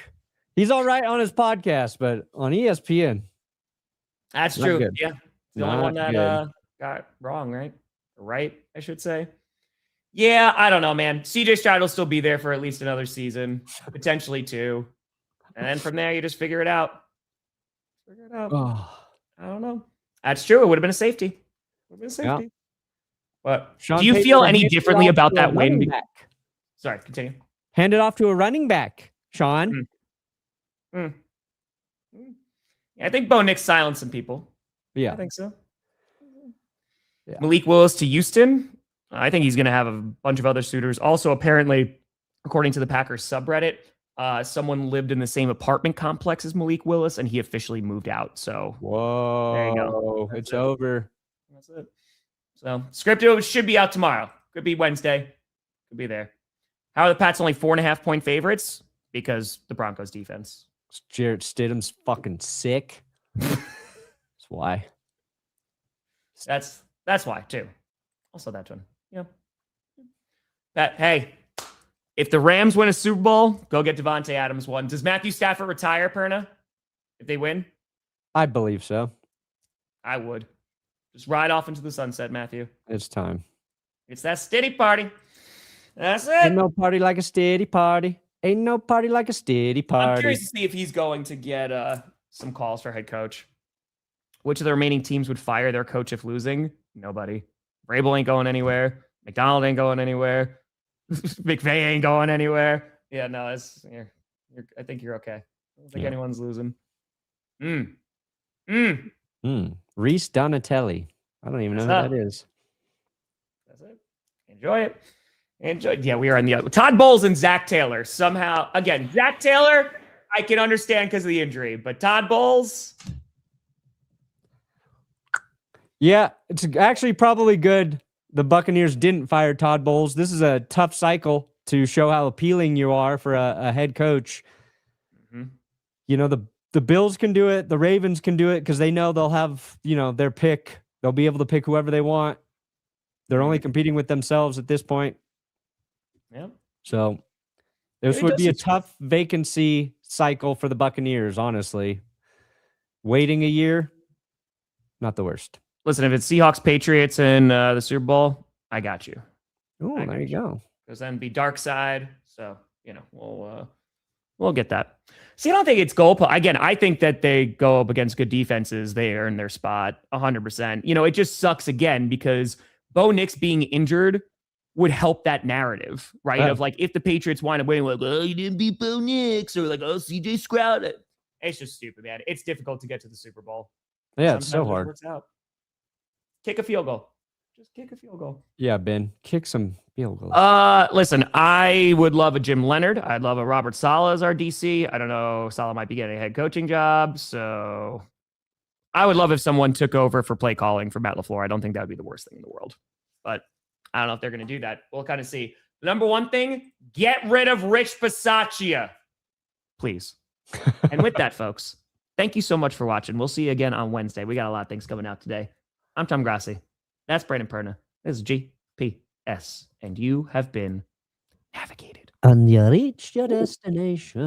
He's all right on his podcast, but on ESPN. That's true. Good. Yeah. The only one that got wrong, right? Right, I should say. Yeah, I don't know, man. CJ Stroud will still be there for at least another season, potentially two. And then from there, you just figure it out. Oh. I don't know. That's true. It would have been a safety. Yeah. But do you feel any differently about that win? Sorry, continue. Hand it off to a running back, Sean. Yeah, I think Bo Nix silenced some people. Yeah. I think so. Yeah. Malik Willis to Houston. I think he's going to have a bunch of other suitors. Also, apparently, according to the Packers subreddit, someone lived in the same apartment complex as Malik Willis, and he officially moved out. So, whoa, there you go. It's over. That's it. So, scripted should be out tomorrow. Could be Wednesday. Could be there. How are the Pats only 4.5-point favorites? Because the Broncos defense. Jarrett Stidham's fucking sick. That's why. That's why too. Also that one. Yeah. Hey, if the Rams win a Super Bowl, go get Devontae Adams one. Does Matthew Stafford retire, Perna? If they win? I believe so. I would. Just ride off into the sunset, Matthew. It's time. It's that steady party. That's it. Ain't no party like a steady party. Ain't no party like a steady I'm party. curious to see if he's going to get some calls for head coach. Which of the remaining teams would fire their coach if losing? Nobody. Vrabel ain't going anywhere. McDonald ain't going anywhere. McVay ain't going anywhere. Yeah, no, I think you're okay. I don't think anyone's losing. Reese Donatelli. I don't even know who that is. That's it. Enjoy it. Yeah, we are in the other. Todd Bowles and Zach Taylor. Somehow, again, Zach Taylor, I can understand because of the injury, but Todd Bowles. Yeah, it's actually probably good the Buccaneers didn't fire Todd Bowles. This is a tough cycle to show how appealing you are for a head coach. Mm-hmm. You know, the Bills can do it. The Ravens can do it because they know they'll have, their pick. They'll be able to pick whoever they want. They're only competing with themselves at this point. Yeah. So this would be a tough vacancy cycle for the Buccaneers, honestly. Waiting a year, not the worst. Listen, if it's Seahawks, Patriots, and the Super Bowl, I got you. Oh, there you go. Because then be dark side. So, we'll get that. See, I don't think it's goal. Again, I think that they go up against good defenses. They earn their spot 100%. It just sucks again because Bo Nix being injured would help that narrative, right? Yeah. Of like, if the Patriots wind up winning, like, oh, you didn't beat Bo Nix, or like, oh, CJ Stroud. It's just stupid, man. It's difficult to get to the Super Bowl. Yeah, Sometimes it's so it hard. works out. Kick a field goal. Just kick a field goal. Yeah, Ben, kick some field goals. Listen, I would love a Jim Leonard. I'd love a Robert Saleh as our DC. I don't know. Saleh might be getting a head coaching job. So I would love if someone took over for play calling for Matt LaFleur. I don't think that would be the worst thing in the world. But I don't know if they're going to do that. We'll kind of see. The number one thing, get rid of Rich Bisaccia. Please. And with that, folks, thank you so much for watching. We'll see you again on Wednesday. We got a lot of things coming out today. I'm Tom Grossi. That's Brandon Perna. This is GPS. And you have been navigated. And you reached your destination.